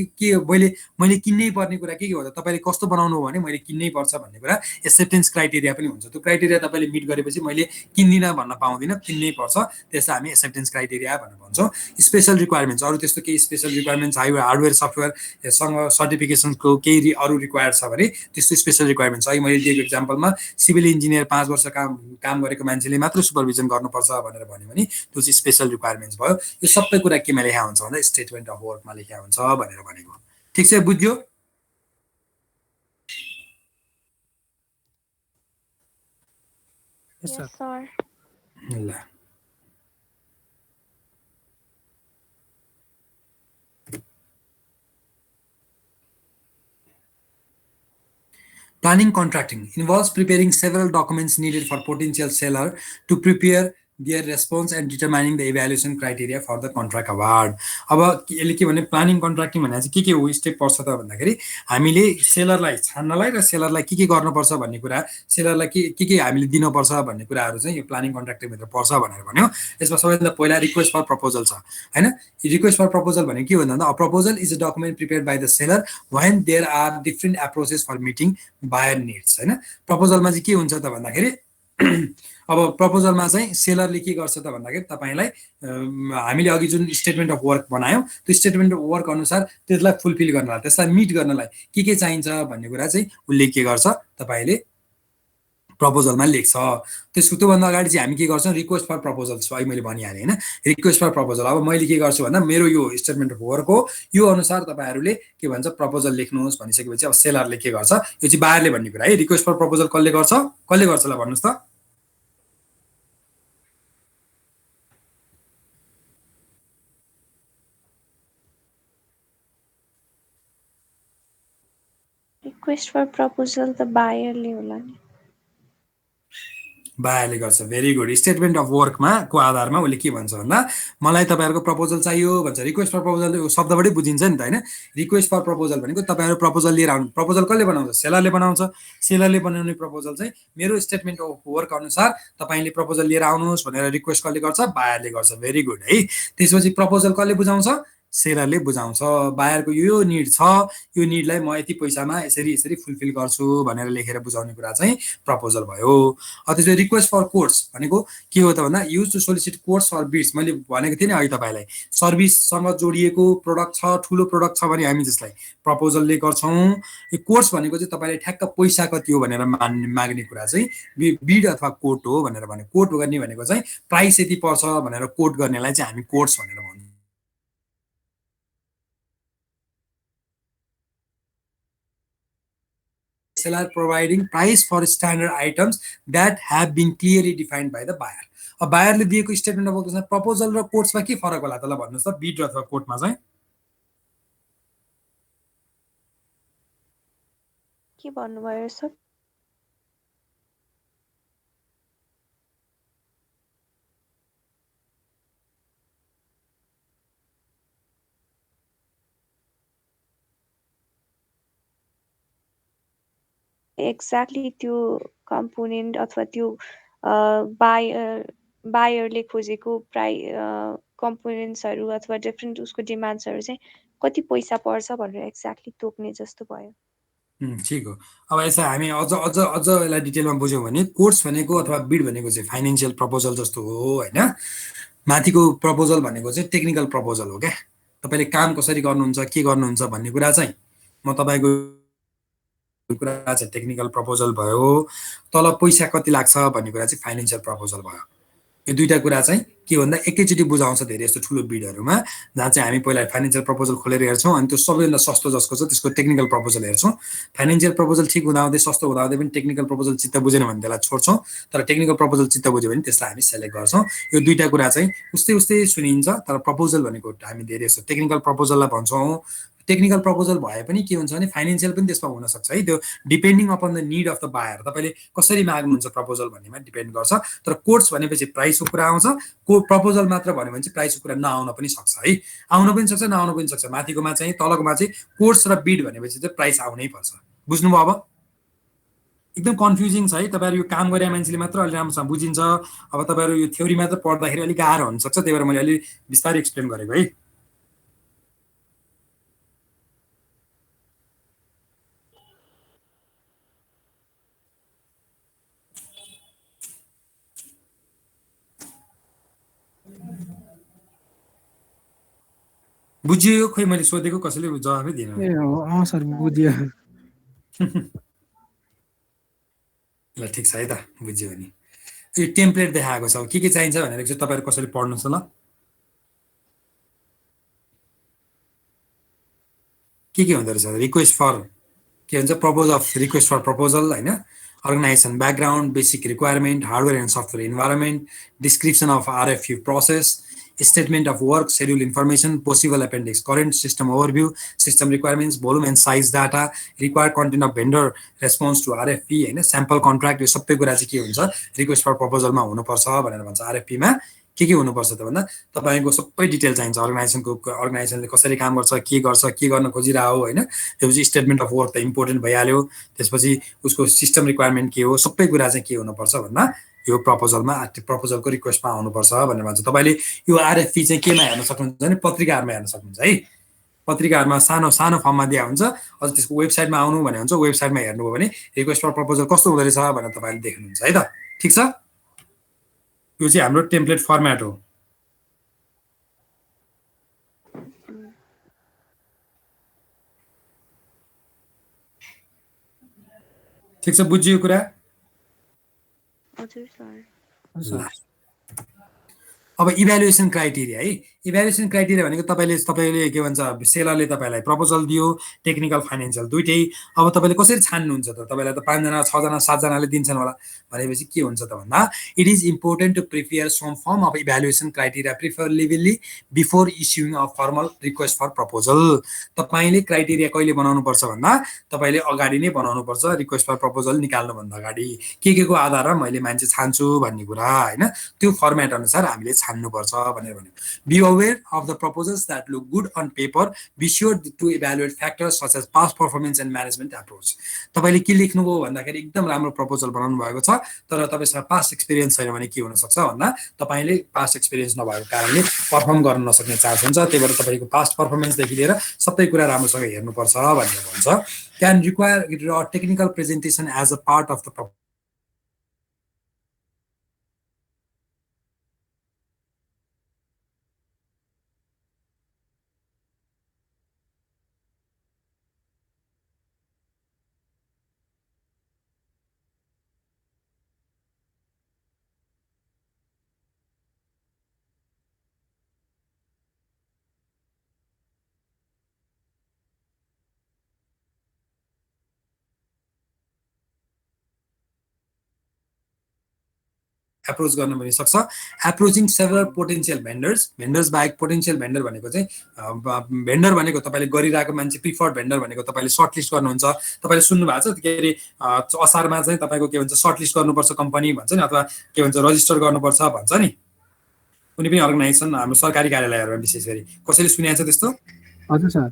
मैले किन्नै पर्ने कुरा के हो त, तपाईँले कस्तो बनाउनु हो भने मैले किन्नै पर्छ भन्ने कुरा एक्सेप्टेन्स क्राइटेरिया पनि हुन्छ। त्यो क्राइटेरिया तपाईँले मिट गरेपछि मैले किन्दिनँ भन्न पाउँदिनँ, किन्नै पर्छ, त्यसलाई हामी एक्सेप्टेन्स क्राइटेरिया भनेर भन्छौँ। स्पेसल रिक्वायरमेन्ट्स, अरू त्यस्तो केही स्पेसल रिक्वायरमेन्ट्स हार्डवेयर सफ्टवेयरसँग सर्टिफिकेसनको केही अरू रिक्वायर्ड छ भने त्यस्तो स्पेसल रिक्वायरमेन्ट्स है। मैले दिएको इक्जाम्पलमा सिभिल इन्जिनियर 5 वर्ष काम गरेको मान्छेले मात्र सुपरभिजन गर्नुपर्छ भनेर भन्यो भने त्यो चाहिँ स्पेसल रिक्वायरमेन्ट्स भयो। यो सबै कुरा केमा लेखा हुन्छ भन्दा स्टेटमेन्ट अफ वर्कमा लेखा हुन्छ भनेर भनेको। ठिक छ, बुझ्यो? Yes, sir. Yes, sir. ल Planning contracting involves preparing several documents needed for potential seller to prepare their response and determining the evaluation criteria for the contract award. अब यसले के भने प्लानिङ कन्ट्र्याक्टिङ भनेर चाहिँ के हो स्टेप पर्छ त भन्दाखेरि हामीले सेलरलाई छान्नलाई र सेलरलाई के गर्नुपर्छ भन्ने कुरा सेलरलाई के हामीले दिनुपर्छ भन्ने कुराहरू चाहिँ यो प्लानिङ कन्ट्र्याक्टिङभित्र पर्छ भनेर भन्यो। यसमा सबैभन्दा पहिला रिक्वेस्ट फर प्रपोजल छ हैन। रिक्वेस्ट फर प्रपोजल भनेको के हो भन्दा a proposal is a document prepared by the seller when there are different approaches for meeting buyer needs हैन। प्रपोजलमा चाहिँ के हुन्छ त भन्दाखेरि अब प्रपोजलमा चाहिँ सेलरले के गर्छ त भन्दाखेरि तपाईलाई हामीले अघि जुन स्टेटमेन्ट अफ वर्क बनायौँ त्यो स्टेटमेन्ट अफ वर्क अनुसार त्यसलाई फुलफिल गर्नलाई त्यसलाई मिट गर्नलाई के चाहिन्छ भन्ने कुरा चाहिँ उसले के गर्छ तपाईले प्रपोजलमा लेख्छ। त्यसको त्योभन्दा अगाडि चाहिँ हामी के गर्छौँ रिक्वेस्ट फर प्रपोजल अहिले मैले भनिहालेँ होइन। रिक्वेस्ट फर प्रपोजल अब मैले के गर्छु भन्दा मेरो यो स्टेटमेन्ट अफ वर्क हो यो अनुसार तपाईँहरूले के भन्छ प्रपोजल लेख्नुहोस् भनिसकेपछि अब सेलरले के गर्छ यो चाहिँ बायरले भन्ने कुरा है। रिक्वेस्ट फर प्रपोजल कसले गर्छ ल भन्नुहोस् त। रिक्वेस्ट फर प्रपोजल त बायरले होला नि। बायरले गर्छ। Very good. स्टेटमेन्ट अफ वर्कमा को आधारमा उसले के भन्छ भन्दा मलाई तपाईँहरूको प्रपोजल चाहियो भन्छ। रिक्वेस्ट फर प्रपोजल शब्दबाटै बुझिन्छ नि त होइन। रिक्वेस्ट फर प्रपोजल भनेको तपाईँहरू प्रपोजल लिएर आउनु। प्रपोजल कसले बनाउँछ सेलरले बनाउँछ। सेलरले बनाउने प्रपोजल चाहिँ मेरो स्टेटमेन्ट अफ वर्क अनुसार तपाईँले प्रपोजल लिएर आउनुहोस् भनेर रिक्वेस्ट कसले गर्छ बायरले गर्छ। भेरी गुड है। त्यसपछि प्रपोजल कसले बुझाउँछ सेलरले बुझाउँछ। बायरको यो निड छ यो निडलाई म यति पैसामा यसरी फुलफिल गर्छु भनेर लेखेर बुझाउने कुरा चाहिँ प्रपोजल भयो। त्यसपछि रिक्वेस्ट फर कोट्स भनेको के हो त भन्दा use to solicit quotes for bids. मैले भनेको थिएँ नि अघि तपाईँलाई सर्भिससँग जोडिएको प्रोडक्ट छ ठुलो प्रोडक्ट छ भने हामी त्यसलाई प्रपोजलले गर्छौँ। यो कोट्स भनेको चाहिँ तपाईँले ठ्याक्क पैसा कति हो भनेर माग्ने कुरा चाहिँ बिड अथवा कोट हो भनेर भने कोट गर्ने भनेको चाहिँ प्राइस यति पर्छ भनेर कोट गर्नेलाई चाहिँ हामी कोट्स भनेर भन्छौँ। Seller providing price for standard items that have been clearly defined by the buyer. अब बायरले दिएको स्टेटमेन्ट अफ वर्कमा प्रपोजल र कोट्समा के फरक होला त ल भन्नुहोस् त बिड अथवा कोटमा चाहिँ के भन्नुभयो सर? एक्ज्याक्टली त्यो कम्पोनेन्ट अथवा त्यो बायरले खोजेको कम्पोनेन्ट्सहरू अथवा डिफ्रेन्ट उसको डिमान्ड्सहरू चाहिँ कति पैसा पर्छ भनेर एक्ज्याक्टली तोक्ने जस्तो भयो। ठिक हो। अब यसलाई हामी अझ यसलाई डिटेलमा बुझ्यौँ भने कोट्स भनेको अथवा बिड भनेको चाहिँ फाइनेन्सियल प्रपोजल जस्तो हो होइन। माथिको प्रपोजल भनेको चाहिँ टेक्निकल प्रपोजल हो क्या। तपाईँले काम कसरी गर्नुहुन्छ के गर्नुहुन्छ भन्ने कुरा चाहिँ म तपाईँको कुरा चाहिँ टेक्निकल प्रपोजल भयो। तल पैसा कति लाग्छ भन्ने कुरा चाहिँ फाइनेन्सियल प्रपोजल भयो। यो दुईटा कुरा चाहिँ के भन्दा एकैचोटि बुझाउँछ धेरै यस्तो ठुलो बिडहरूमा जहाँ चाहिँ हामी पहिला फाइनेन्सियल प्रपोजल खोलेर हेर्छौँ अनि त्यो सबैभन्दा सस्तो जसको छ त्यसको टेक्निकल प्रपोजल हेर्छौँ। फाइनेन्सियल प्रपोजल ठिक हुँदाहुँदै सस्तो हुँदाहुँदै पनि टेक्निकल प्रपोजल चित्त बुझेन भने त्यसलाई छोड्छौँ। तर टेक्निकल प्रपोजल चित्त बुझ्यो भने त्यसलाई हामी सेलेक्ट गर्छौँ। यो दुईटा कुरा चाहिँ उस्तै सुनिन्छ तर प्रपोजल भनेको हामी धेरै जस्तो टेक्निकल प्रपोजललाई भन्छौँ। टेक्निकल प्रपोजल भए पनि के हुन्छ भने फाइनेन्सियल पनि त्यसमा हुनसक्छ है। त्यो depending upon the need of the buyer तपाईँले कसरी माग्नुहुन्छ प्रपोजल भन्नेमा डिपेन्ड गर्छ। तर कोट्स भनेपछि प्राइसको कुरा आउँछ। प्रपोजल मात्र भन्यो भने चाहिँ प्राइसको कुरा नआउन पनि सक्छ है। आउन पनि सक्छ नआउन पनि सक्छ। माथिकोमा चाहिँ तलकोमा चाहिँ कोट्स र बिड भनेपछि चाहिँ प्राइस आउनै पर्छ। बुझ्नुभयो? अब एकदम कन्फ्युजिङ छ है। तपाईँहरू यो काम गरे मान्छेले मात्र अलि राम्रोसँग बुझिन्छ। अब तपाईँहरू यो थ्योरी मात्र पढ्दाखेरि अलिक गाह्रो हुनसक्छ। त्यही भएर मैले अलि बिस्तारै एक्सप्लेन गरेको है। बुझियो? खोइ मैले सोधेको कसैले जवाफै दिएन। सर बुझियो। ल ठिक छ है त बुझ्यो भने। यो टेम्प्लेट देखाएको छ के चाहिन्छ भनेर चाहिँ तपाईँहरू कसैले पढ्नुहोस् ल। के हुँदो रहेछ रिक्वेस्ट फर के भन्छ propose of request for proposal होइन। organization background, basic requirement, hardware and software environment, description of RFQ process, statement of work, schedule information, possible appendix, current system overview, system requirements, volume and size data, required content of vendor response to RFP हैन, sample contract, यो सबै कुरा चाहिँ के हुन्छ, request for proposal मा हुनुपर्छ भनेर भन्छ। RFP मा के हुनुपर्छ त भन्दा तपाईको सबै डिटेल चाहिन्छ, अर्गनाइजेसनले कसरी काम गर्छ, के गर्न खोजिरहेको हो हैन, त्यसपछि स्टेटमेन्ट अफ वर्क त इम्पोर्टेन्ट भइहाल्यो, त्यसपछि उसको सिस्टम रिक्वायरमेन्ट के हो, सबै कुरा चाहिँ के हुनुपर्छ भन्दा यो प्रपोजलको रिक्वेस्टमा आउनुपर्छ भनेर भन्छ। तपाईले यो आरएफपी चाहिँ केमा हेर्न सक्नुहुन्छ भने पत्रिकाहरुमा हेर्न सक्नुहुन्छ है। पत्रिकाहरुमा सानो सानो फर्ममा दिया हुन्छ, अझ त्यसको वेबसाइटमा आउनु भने हुन्छ, वेबसाइटमा हेर्नुभयो भने रिक्वेस्ट फर प्रपोजल कस्तो हुँदै रहेछ भनेर तपाईले देख्नुहुन्छ है त। ठीक छ, यो चाहिँ हाम्रो टेम्प्लेट फर्मेट हो। ठीक छ, बुझ्यो कुरा? हजुर सर। हजुर सर। अब इभ्यालुएसन क्राइटेरिया है। इभ्यालुएसन क्राइटेरिया भनेको तपाईले के भन्छ, सेलरले तपाईलाई प्रपोजल दियो, टेक्निकल फाइनान्शियल दुईटै। अब तपाईले कसरी छान्नुहुन्छ त? तपाईलाई त 5 जना 6 जना 7 जनाले दिन्छन् होला। भनेपछि के हुन्छ त भन्दा it is important to prepare some form of evaluation criteria preferably before issuing a formal request for proposal. तपाईले क्राइटेरिया कहिले बनाउनु पर्छ भन्दा तपाईले अगाडि नै बनाउनु पर्छ, रिक्वेस्ट फर प्रपोजल निकाल्नु भन्दा अगाडि। के को आधारमा मैले मान्छे छान्छु भन्ने कुरा हैन, त्यो फर्मेट अनुसार हामीले छान्नु पर्छ भनेर भन्यो। Be aware of the proposals that look good on paper. Be sure to evaluate factors such as past performance and management approach. तपाईले के लेख्नुभयो भन्दाखेरि एकदम राम्रो प्रपोजल बनाउनु भएको छ, तर तपाईसँग पास्ट एक्सपिरियन्स छैन भने के हुन सक्छ भन्दा तपाईले पास्ट एक्सपिरियन्स नभएको कारणले परफर्म गर्न नसक्ने चान्स हुन्छ। त्यही भएर तपाईको पास्ट परफर्मेन्स देखि लिएर सबै कुरा राम्रोसँग हेर्नुपर्छ भनेर भन्छ। Can require a technical presentation as a part of the proposal. Approach गर्न पनि सक्छ। अप्रोचिङ सेभरल पोटेन्शियल भेन्डर्स बाहेक पोटेन्शियल भेन्डर भनेको चाहिँ भेन्डर भनेको तपाईले गरिरहेको मान्छे प्रिफर्ड भेन्डर भनेको तपाईले सर्टलिस्ट गर्नुहुन्छ। तपाईले सुन्नु भएको छ के अरे असारमा चाहिँ तपाईको के भन्छ सर्टलिस्ट गर्नुपर्छ कम्पनी भन्छ नि, अथवा के भन्छ रजिस्टर गर्नुपर्छ भन्छ नि कुनै पनि अर्गनाइजेसन, हाम्रो सरकारी कार्यालयहरुमा विशेष गरी। कसैले सुनेको छ त्यस्तो? हजुर सर।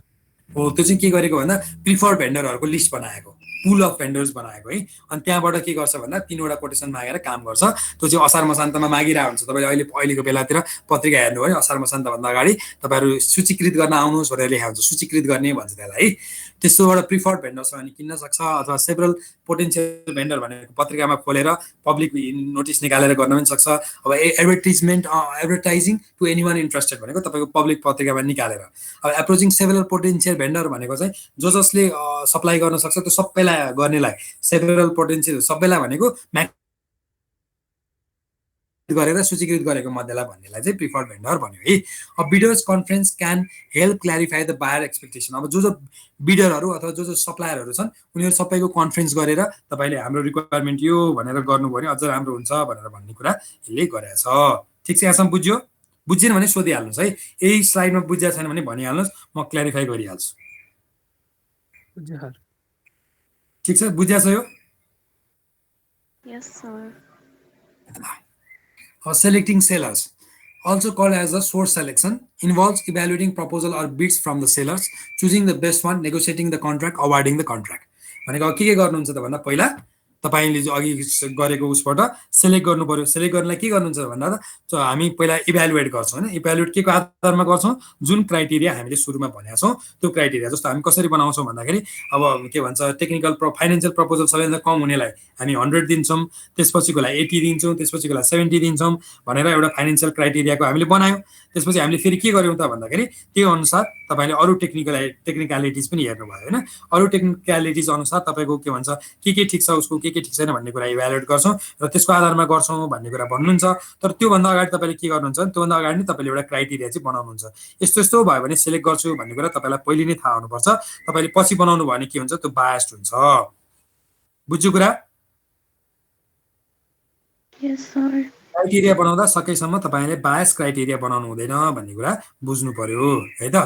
हो, त्यो चाहिँ के गरेको भन्दा प्रिफर्ड भेन्डरहरुको लिस्ट बनाएको, पुल अफ भेन्डर्स बनाएको है। अनि त्यहाँबाट के गर्छ भन्दा 3 वटा कोटेसन मागेर काम गर्छ। त्यो चाहिँ असार मसान्तमा मागिरहेको हुन्छ। तपाईले अहिलेको बेलातिर पत्रिका हेर्नु भने असार मसान्त भन्दा अगाडि तपाईहरु सूचीकृत गर्न आउनुहोस् भनेर लेखा हुन्छ, सूचीकृत गर्ने भन्छ त्यसलाई है। त्यस्तोबाट प्रिफर्ड भेन्डर्स भने किन्न सक्छ, अथवा सेभरल पोटेन्शियल भेन्डर भनेको पत्रिकामा खोलेर पब्लिक नोटिस निकालेर गर्न पनि सक्छ। अब एडभर्टाइजिङ टु एनीवन इन्ट्रेस्टेड भनेको तपाईको पब्लिक पत्रिकामा निकालेर। अब एप्रोचिङ सेभरल पोटेन्शियल भेन्डर भनेको चाहिँ जसले सप्लाई गर्न सक्छ त्यो सबैलाई गर्नेलाई सेभरल पोटेन्शियल सबैलाई भनेको गरेर सूचीकृत गरेको मध्येलाई भन्नेलाई चाहिँ प्रिफर्ड भेन्डर भन्यो है। अब bidders conference can help clarify the buyer expectation. अब जो बिडरहरु अथवा जो सप्लायरहरु छन् उनीहरु सबैको कन्फरेन्स गरेर तपाईले हाम्रो रिक्वायरमेन्ट यो भनेर गर्नुभयो भने अझ राम्रो हुन्छ भनेर भन्ने कुरा यसले गरेछ। ठीक छ, यहाँसम्म बुझ्यो? बुझ्एन भने सोधिहाल्नुस् है। यही स्लाइडमा बुझ्या छैन भने भनिहाल्नुस्, म क्ल्यारिफाई गरिहाल्छु। बुझ्यो सर। ठीक छ, बुझ्या छ यो? यस sir. Selecting sellers, also called as a source selection, involves evaluating proposal or bids from the sellers, choosing the best one, negotiating the contract, awarding the contract. भनेको के गर्नुहुन्छ त भन्दा पहिला तपाईले जो अघि गरेको उसबाट सिलेक्ट गर्नु पर्यो। सिलेक्ट गर्नलाई के गर्नुहुन्छ भन्दा त हामी पहिला इभ्यालुएट गर्छौं हैन। इभ्यालुएट के को आधारमा गर्छौं? जुन क्राइटेरिया हामीले सुरुमा भनेका छौं त्यो क्राइटेरिया। जस्तो हामी कसरी बनाउँछौं भन्दाखेरि अब के भन्छ टेक्निकल फाइनान्शियल प्रपोजल सबैभन्दा कम हुनेलाई हामी 100 दिन्छौं, त्यसपछिकोलाई 80 दिन्छौं, त्यसपछिकोलाई 70 दिन्छौं भनेर एउटा फाइनान्शियल क्राइटेरियाको हामीले बनायौं। त्यसपछि हामीले फेरि के गर्यौं त भन्दाखेरि त्यो अनुसार तपाईले अरु टेक्निकलिटिज पनि हेर्नु भयो हैन। अरु टेक्निकलिटिज अनुसार तपाईको के भन्छ के ठीक छ, उसको के ठीक छैन भन्ने कुरा इभ्यालुएट गर्छौं र त्यसको आधारमा गर्छौं भन्ने कुरा भन्नुहुन्छ। तर त्यो भन्दा अगाडि तपाईले के गर्नुहुन्छ भने त्यो भन्दा अगाडि नै तपाईले एउटा क्राइटेरिया चाहिँ बनाउनुहुन्छ। यस्तो यस्तो भयो भने सिलेक्ट गर्छु भन्ने कुरा तपाईलाई पहिले नै थाहा हुनुपर्छ। तपाईले पछि बनाउनु भयो भने के हुन्छ त्यो बायस्ड हुन्छ। बुझ्यो कुरा? Yes, sir. क्राइटेरिया बनाउँदा सकेसम्म तपाईँले बायस क्राइटेरिया बनाउनु हुँदैन भन्ने कुरा बुझ्नु पर्यो है त।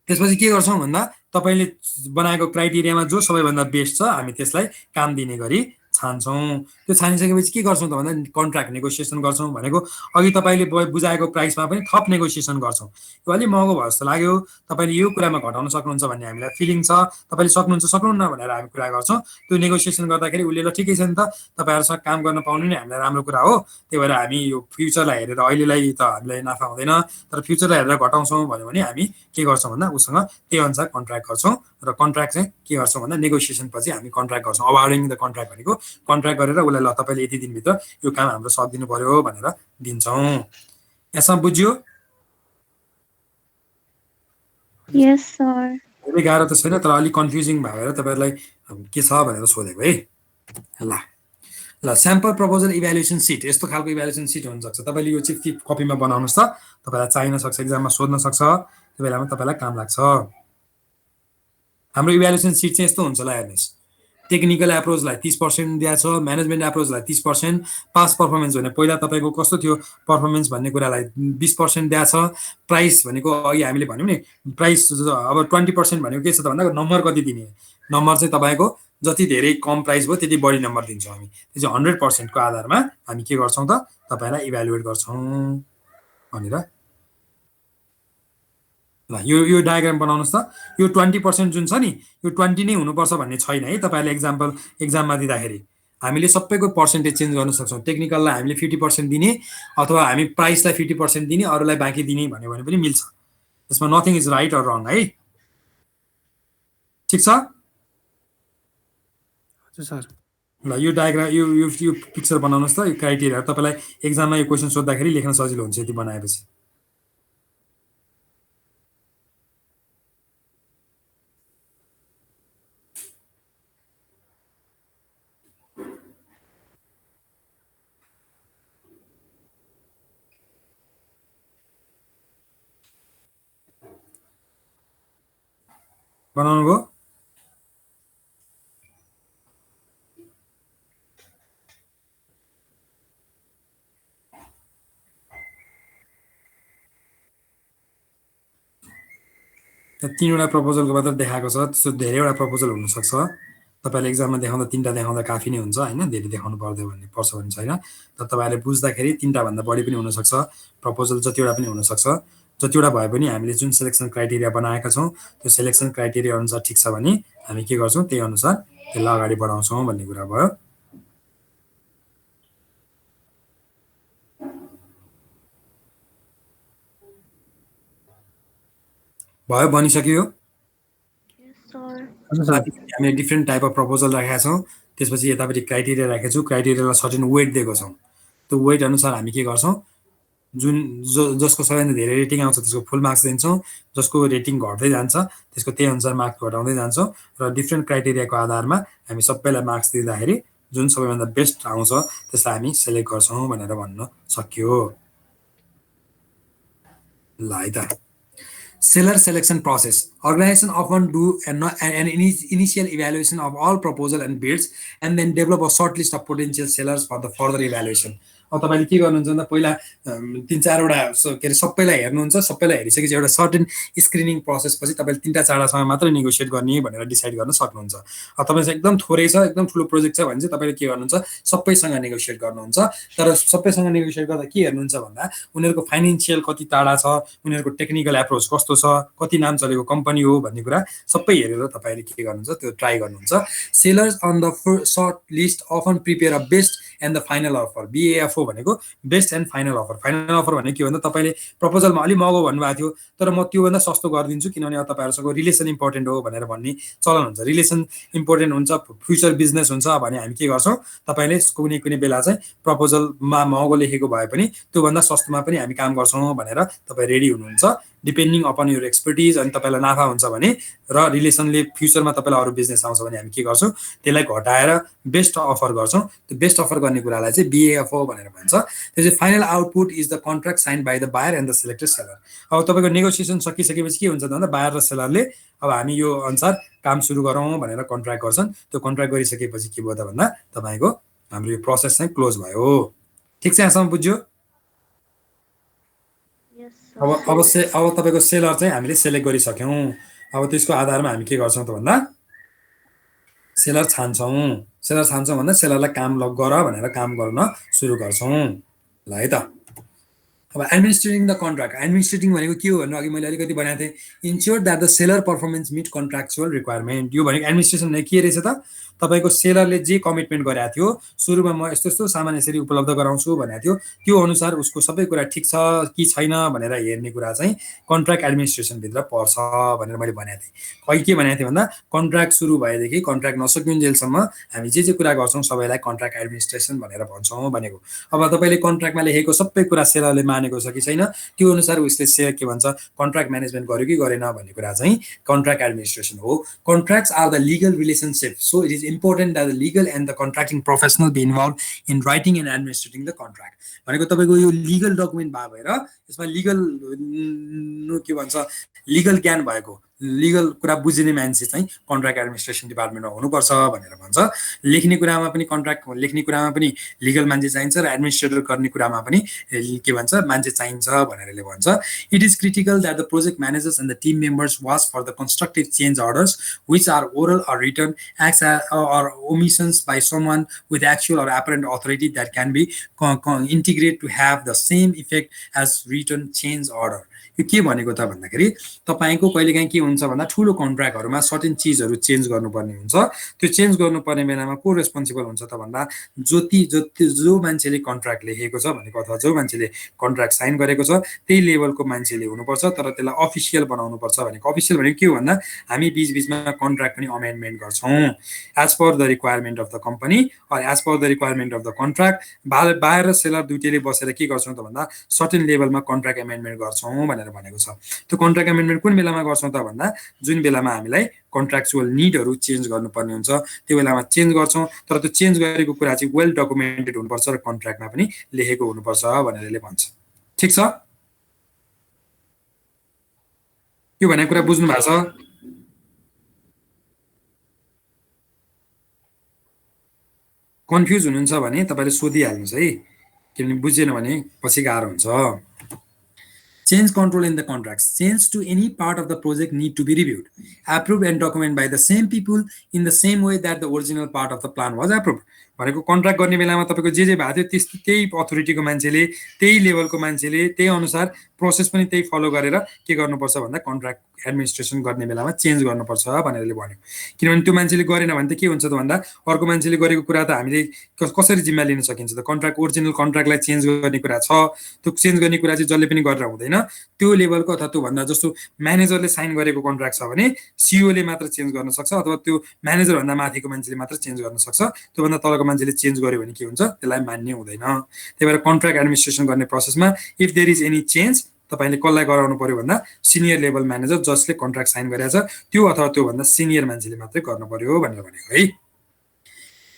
त्यसपछि के गर्छौँ भन्दा तपाईँले बनाएको क्राइटेरियामा जो सबैभन्दा बेस्ट छ हामी त्यसलाई काम दिने गरी छान्छौँ। त्यो छानिसकेपछि के गर्छौँ त भन्दा कन्ट्र्याक्ट नेगोसिएसन गर्छौँ। भनेको अघि तपाईँले बुझाएको प्राइसमा पनि थप नेगोसिएसन गर्छौँ। यो अलिक महँगो भयो जस्तो लाग्यो, तपाईँले यो कुरामा घटाउन सक्नुहुन्छ भन्ने हामीलाई फिलिङ छ, तपाईँले सक्नुहुन्छ सक्नुहुन्न भनेर हामी कुरा गर्छौँ। त्यो नेगोसिएसन गर्दाखेरि उसले ल ठिकै छ नि त, तपाईँहरूसँग काम गर्न पाउनु नै हामीलाई राम्रो कुरा हो, त्यही भएर हामी यो फ्युचरलाई हेरेर अहिलेलाई त हामीलाई नाफा हुँदैन तर फ्युचरलाई हेरेर घटाउँछौँ भन्यो भने हामी के गर्छौँ भन्दा उसँग त्यही अनुसार कन्ट्र्याक्ट गर्छौँ। र कन्ट्र्याक्ट चाहिँ के गर्छौँ भन्दा नेगोसिएसन पछि हामी कन्ट्र्याक्ट गर्छौँ। अवार्डिङ द कन्ट्र्याक्ट भनेको कन्ट्र्याक्ट गरेर उसलाई ल तपाईँले यति दिनभित्र यो काम हाम्रो सकिदिनु पर्यो भनेर दिन्छौँ। यसमा बुझ्यो? Yes, sir. धेरै गाह्रो त छैन तर अलिक कन्फ्युजिङ भएर तपाईँहरूलाई के छ भनेर सोधेको है। ल स्याम्पल प्रपोजल इभ्यालुएसन सिट यस्तो खालको इभ्यालुएसन सिट हुनसक्छ। तपाईँले यो चाहिँ कपीमा बनाउनुहोस् त, तपाईँलाई चाहिन सक्छ, एक्जाममा सोध्न सक्छ, त्यो बेलामा तपाईँलाई काम लाग्छ। हाम्रो इभ्यालुएसन सिट चाहिँ यस्तो हुन्छ ल हेर्नुहोस्। टेक्निकल एप्रोचलाई 30% दिएको छ, म्यानेजमेन्ट एप्रोचलाई 30%, पास पर्फर्मेन्स भने पहिला तपाईँको कस्तो थियो पर्फर्मेन्स भन्ने कुरालाई 20% दिएको छ। प्राइस भनेको अघि हामीले भन्यौँ नि प्राइस अब 20% भनेको के छ त भन्दा नम्बर कति दिने, नम्बर चाहिँ तपाईँको जति धेरै कम प्राइस भयो त्यति बढी नम्बर दिन्छौँ हामी। त्यो चाहिँ 100% को आधारमा हामी के गर्छौँ त तपाईँलाई इभ्यालुएट गर्छौँ भनेर। ल यो डायग्राम बनाउनुहोस् त। यो 20% जुन छ नि यो 20 नै हुनुपर्छ भन्ने छैन है। तपाईँले एक्जाममा दिँदाखेरि हामीले सबैको पर्सेन्टेज चेन्ज गर्न सक्छौँ। टेक्निकललाई हामीले 50% दिने अथवा हामी प्राइसलाई 50% दिने अरूलाई बाँकी दिने भन्यो भने पनि मिल्छ। त्यसमा नथिङ इज राइट अर रङ है। ठिक छ? हजुर सर। ल यो डायग्राम यो पिक्चर बनाउनुहोस् त। यो क्राइटेरिया तपाईँलाई एक्जाममा यो क्वेसन सोद्धाखेरि लेख्न सजिलो हुन्छ यति बनाएपछि। बनाउनु भयो? तीनवटा प्रपोजलको मात्र देखाएको छ, त्यस्तो धेरैवटा प्रपोजल हुनसक्छ। तपाईँले एक्जाममा देखाउँदा तीनवटा देखाउँदा काफी नै हुन्छ होइन, धेरै देखाउनु पर्छ भन्ने छैन। तर तपाईँहरूले बुझ्दाखेरि तीनवटाभन्दा बढी पनि हुनसक्छ, प्रपोजल जतिवटा पनि हुनसक्छ। जतिवटा भए पनि हामीले जुन सेलेक्सन क्राइटेरिया बनाएका छौँ त्यो सेलेक्सन क्राइटेरिया अनुसार ठिक छ भने हामी के गर्छौँ त्यही अनुसार त्यसलाई अगाडि बढाउँछौँ भन्ने कुरा भयो। भयो बनिसक्यो? हामीले डिफ्रेन्ट टाइप अफ प्रपोजल राखेका छौँ। त्यसपछि यतापट्टि क्राइटेरिया राखेको छु, क्राइटेरियालाई सर्टेन वेट दिएको छौँ। त्यो वेट अनुसार हामी के गर्छौँ जसको सबैभन्दा धेरै रेटिङ आउँछ त्यसको फुल मार्क्स दिन्छौँ, जसको रेटिङ घट्दै जान्छ त्यसको त्यही अनुसार मार्क्स घटाउँदै जान्छौँ। र डिफ्रेन्ट क्राइटेरियाको आधारमा हामी सबैलाई मार्क्स दिँदाखेरि जुन सबैभन्दा बेस्ट आउँछ त्यसलाई हामी सेलेक्ट गर्छौँ भनेर भन्न सकियो। ल है त। Seller selection process. Organization often do an initial evaluation of all proposal and bids and then develop a short list of potential sellers for the further evaluation. अब तपाईँले के गर्नुहुन्छ भन्दा पहिला 3-4वटा के अरे सबैलाई हेर्नुहुन्छ, सबैलाई हेरिसकेपछि एउटा सर्टेन स्क्रिनिङ प्रोसेस पछि तपाईँले 3-4वटासँग मात्रै नेगोसिएट गर्ने भनेर डिसाइड गर्न सक्नुहुन्छ। अब तपाईँसँग एकदम थोरै छ, एकदम ठुलो प्रोजेक्ट छ भने चाहिँ तपाईँले के गर्नुहुन्छ सबैसँग नेगोसिएट गर्नुहुन्छ। तर सबैसँग नेगोसिएट गर्दा के हेर्नुहुन्छ भन्दा उनीहरूको फाइनेन्सियल कति टाढा छ, उनीहरूको टेक्निकल एप्रोच कस्तो छ, कति नाम चलेको कम्पनी हो भन्ने कुरा सबै हेरेर तपाईँले के गर्नुहुन्छ त्यो ट्राई गर्नुहुन्छ। Sellers on the short list often prepare a best and the final offer. BAFO भनेको best and final offer. Final offer भनेको के भन्दा तपाईँले प्रपोजलमा अलि महँगो भन्नुभएको थियो तर म त्योभन्दा सस्तो गरिदिन्छु किनभने अब तपाईँहरूसँग रिलेसन इम्पोर्टेन्ट हो भनेर भन्ने चलन हुन्छ। रिलेसन इम्पोर्टेन्ट हुन्छ, फ्युचर बिजनेस हुन्छ भने हामी के गर्छौँ तपाईँले कुनै बेला चाहिँ प्रपोजलमा महँगो लेखेको भए पनि त्योभन्दा सस्तोमा पनि हामी काम गर्छौँ भनेर तपाईँ रेडी हुनुहुन्छ डिपेन्डिङ अपन युर एक्सपर्टिज। अनि तपाईँलाई नाफा हुन्छ भने र रिलेसनले फ्युचरमा तपाईँलाई अरू बिजनेस आउँछ भने हामी के गर्छौँ त्यसलाई घटाएर बेस्ट अफर गर्छौँ। त्यो बेस्ट अफर गर्ने कुरालाई चाहिँ BAFO भनेर भन्छ। त्यो चाहिँ final output is the contract sign by the buyer and the selected seller. अब तपाईँको नेगोसिएसन सकिसकेपछि के हुन्छ भन्दा बायर र सेलरले अब हामी यो अनुसार काम सुरु गरौँ भनेर कन्ट्र्याक्ट गर्छन्। त्यो कन्ट्र्याक्ट गरिसकेपछि के भयो त भन्दा तपाईँको हाम्रो यो प्रोसेस चाहिँ क्लोज भयो। ठिक छ, यहाँसम्म बुझ्यो? Yes, sir. अब तपाईँको सेलर चाहिँ हामीले सेलेक्ट गरिसक्यौँ। अब त्यसको आधारमा हामी के गर्छौँ त भन्दा सेलर छान्छौँ भन्दा सेलरलाई काम गर भनेर काम गर्न सुरु गर्छौँ। ल है त। अब एडमिनिस्ट्रेटिङ द कन्ट्र्याक्ट, एडमिनिस्ट्रेटिङ भनेको के हो भने अघि मैले अलिकति भनेको थिएँ, ensure that the seller performance meet contractual requirement. यो भनेको एडमिनिस्ट्रेसन भने के रहेछ त, तपाईँको सेलरले जे कमिटमेन्ट गरेको थियो सुरुमा म यस्तो यस्तो सामान यसरी उपलब्ध गराउँछु भनेको थियो, त्यो अनुसार उसको सबै कुरा ठिक छ कि छैन भनेर हेर्ने कुरा चाहिँ कन्ट्र्याक्ट एडमिनिस्ट्रेसनभित्र पर्छ भनेर मैले भनेको थिएँ। कहिले के भनेको थिएँ भन्दा कन्ट्र्याक्ट सुरु भएदेखि कन्ट्र्याक्ट नसकिन्जेलसम्म हामी जे कुरा गर्छौँ सबैलाई कन्ट्र्याक्ट एडमिनिस्ट्रेसन भनेर भन्छौँ भनेको। अब तपाईँले कन्ट्र्याक्टमा लेखेको सबै कुरा सेलरले मानेको छ कि छैन, त्यो अनुसार उसले के भन्छ कन्ट्र्याक्ट म्यानेजमेन्ट गर्यो कि गरेन भन्ने कुरा चाहिँ कन्ट्र्याक्ट एडमिनिस्ट्रेसन हो। Contracts are the legal relationship, so it is important that the legal and the contracting professional be involve in writing and administrating the contract. भनेको तपाईँको यो लिगल डकुमेन्ट भएर यसमा लिगल के भन्छ लिगल ज्ञान भएको लिगल कुरा बुझ्ने मान्छे चाहिँ कन्ट्र्याक्ट एडमिनिस्ट्रेसन डिपार्टमेन्टमा हुनुपर्छ भनेर भन्छ। लेख्ने कुरामा पनि कन्ट्र्याक्ट लेख्ने कुरामा पनि लिगल मान्छे चाहिन्छ र एडमिनिस्ट्रेटर गर्ने कुरामा पनि के भन्छ मान्छे चाहिन्छ भनेरले भन्छ। It is critical that the project managers and the team members watch for the constructive change orders which are oral or written acts or omissions by someone with actual or apparent authority that can be integrated to have the same effect as written change order। यो के भनेको त भन्दाखेरि तपाईको कहिलेकाहीँ के हुन्छ भन्दा ठुलो कन्ट्र्याक्टहरुमा सर्टेन चीजहरु चेन्ज गर्नुपर्ने हुन्छ। त्यो चेन्ज गर्नुपर्ने बेलामा को रेस्पोन्सिबल हुन्छ त भन्दा जो मान्छेले कन्ट्र्याक्ट लेखेको छ भनेको अथवा जो मान्छेले कन्ट्र्याक्ट साइन गरेको छ त्यही लेभलको मान्छेले हुनुपर्छ, तर त्यसलाई अफिसियल बनाउनु पर्छ। भनेको अफिसियल भनेको के हो भन्दा हामी बीचबीचमा कन्ट्र्याक्ट पनि अमेन्डमेन्ट गर्छौं as per the requirement of the company or as per the requirement of the contract. बाहिर सेलर दुईटैले बसेर के गर्छौं त भन्दा सर्टेन लेभलमा कन्ट्र्याक्ट अमेन्डमेन्ट गर्छौं भनेर भनेको छ। त्यो कन्ट्र्याक्ट अमेन्डमेन्ट कुन बेलामा गर्छौं त भन्दा जुन बेलामा हामीलाई कन्ट्र्याक्चुअल निडहरु चेन्ज गर्नुपर्ने हुन्छ त्यो बेलामा चेन्ज गर्छौं, तर त्यो चेन्ज गरेको कुरा चाहिँ वेल डकुमेन्टेड हुनुपर्छ र कन्ट्र्याक्टमा पनि लेखेको हुनुपर्छ भनेरले भन्छ। ठीक छ, यो भनेको कुरा बुझ्नु भएको छ? कन्फ्युज हुनुहुन्छ भने तपाईले सोधिहाल्नुस् है, किनभने बुझेन भने पछि गाह्रो हुन्छ। Change control in the contracts. Change to any part of the project need to be reviewed, approved and documented by the same people in the same way that the original part of the plan was approved. भनेको contract गर्ने बेलामा तपाईको जे भएको थियो त्यस्तै त्यही अथोरिटीको मान्छेले त्यही लेभलको मान्छेले त्यही अनुसार प्रोसेस पनि त्यही फलो गरेर के गर्नुपर्छ भन्दा कन्ट्र्याक्ट एडमिनिस्ट्रेसन गर्ने बेलामा चेन्ज गर्नुपर्छ भनेरले भन्यो। किनभने त्यो मान्छेले गरेन भने त के हुन्छ त भन्दा अर्को मान्छेले गरेको कुरा त हामीले कसरी जिम्मा लिन सकिन्छ त? कन्ट्र्याक्ट ओरिजिनल कन्ट्र्याक्टलाई चेन्ज गर्ने कुरा छ, त्यो चेन्ज गर्ने कुरा चाहिँ जसले पनि गरेर हुँदैन। त्यो लेभलको अथवा त्यो भन्दा जस्तो म्यानेजरले साइन गरेको कन्ट्र्याक्ट छ भने सीईओ ले मात्र चेन्ज गर्न सक्छ अथवा त्यो म्यानेजर भन्दा माथिको मान्छेले मात्र चेन्ज गर्न सक्छ। त्यो भन्दा तलको मान्छेले चेन्ज गर्यो भने के हुन्छ त्यसलाई मान्य हुँदैन। त्यही भएर कन्ट्र्याक्ट एडमिनिस्ट्रेसन गर्ने प्रोसेसमा if there is any change तपाईले कसलाई गराउनु पर्यो भन्दा सिनियर लेभल म्यानेजर जसले कन्ट्र्याक्ट साइन गरेछ त्यो अथवा त्यो भन्दा सिनियर मान्छेले मात्रै गर्नु पर्यो भनेर भनेको है।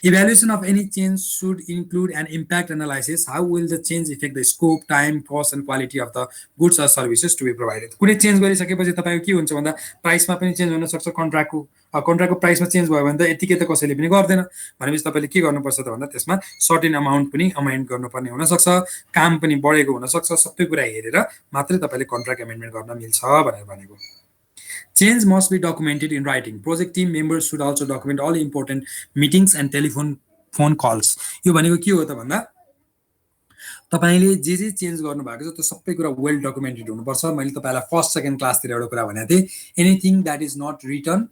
Evaluation of any change should include an impact analysis. How will the change affect the scope, time, cost and quality of the goods or services to be provided? कुनै चेन्ज गरिसकेपछि तपाईको के हुन्छ भन्दा प्राइसमा पनि चेन्ज हुन सक्छ। कन्ट्र्याक्टको प्राइसमा चेन्ज भयो भने त यतिकै त कसैले पनि गर्दैन। भनेपछि तपाईले के गर्नुपर्छ त भन्दा त्यसमा सर्टेन अमाउन्ट पनि अमेन्ड गर्नुपर्ने हुन सक्छ, काम पनि बढेको हुन सक्छ। सबै कुरा हेरेर मात्रै तपाईले कन्ट्र्याक्ट अमेन्डमेन्ट गर्न मिल्छ भनेर भनेको। Change must be documented in writing. Project team members should also document all important meetings and phone calls. यो भनेको के हो त भन्दा तपाईले जे चेन्ज गर्नु भएको छ त्यो सबै कुरा वेल डकुमेन्टेड हुनुपर्छ। मैले तपाईलाई फर्स्ट सेकेन्ड क्लासतिर एउटा कुरा भनेको थिएँ, anything that is not written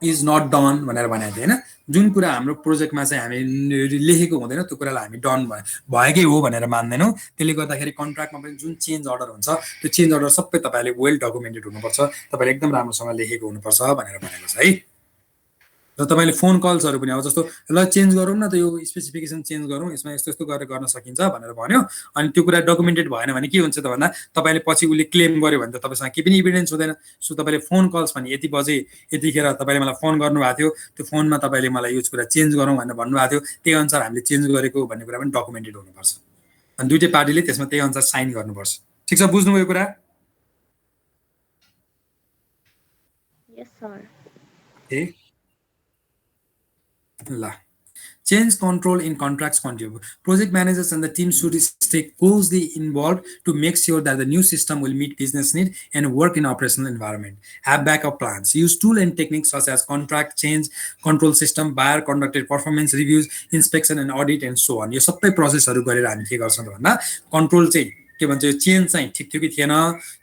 is not done भनेर भनेको थिएँ हैन। जुन कुरा हाम्रो प्रोजेक्टमा चाहिँ हामी लेखेको हुँदैन त्यो कुरालाई हामी डन भएकै हो भनेर मान्दैनौँ। त्यसले गर्दाखेरि कन्ट्र्याक्टमा पनि जुन चेन्ज अर्डर हुन्छ त्यो चेन्ज अर्डर सबै तपाईले वेल डकुमेन्टेड हुनुपर्छ, तपाईले एकदम राम्रोसँग लेखेको हुनुपर्छ भनेर भनेको छ है। र तपाईले फोन कल्सहरु पनि अब जस्तो ल चेन्ज गरौँ न त यो स्पेसिफिकेसन चेन्ज गरौँ यसमा यस्तो यस्तो गरेर गर्न सकिन्छ भनेर भन्यो अनि त्यो कुरा डकुमेन्टेड भएन भने के हुन्छ त भन्दा तपाईले पछि उले क्लेम गर्यो भने त तपाईसँग के पनि एभिडेन्स हुँदैन। सो तपाईले फोन कल्स भने यति बजे यतिखेर तपाईले मलाई फोन गर्नुभएको थियो, त्यो फोनमा तपाईले मलाई यो कुरा चेन्ज गरौँ भनेर भन्नुभएको थियो, त्यही अनुसार हामीले चेन्ज गरेको भन्ने कुरा पनि डकुमेन्टेड हुनुपर्छ। अनि दुईटै पार्टीले त्यसमा त्यही अनुसार साइन गर्नुपर्छ। ठीक छ, बुझ्नुभयो कुरा? Yes sir. ए ल Change control in contracts contribute. Project managers and the team should stay closely involved to make sure that the new system will meet business need and work in operational environment. Have backup plans. Use tool and techniques such as contract change control system, buyer conducted performance reviews, inspection and audit, and so on. यो सबै प्रोसेसहरू गरेर हामी के गर्छौँ त भन्दा control चाहिँ के भन्छ यो चेन्ज चाहिँ ठिक थियो कि थिएन,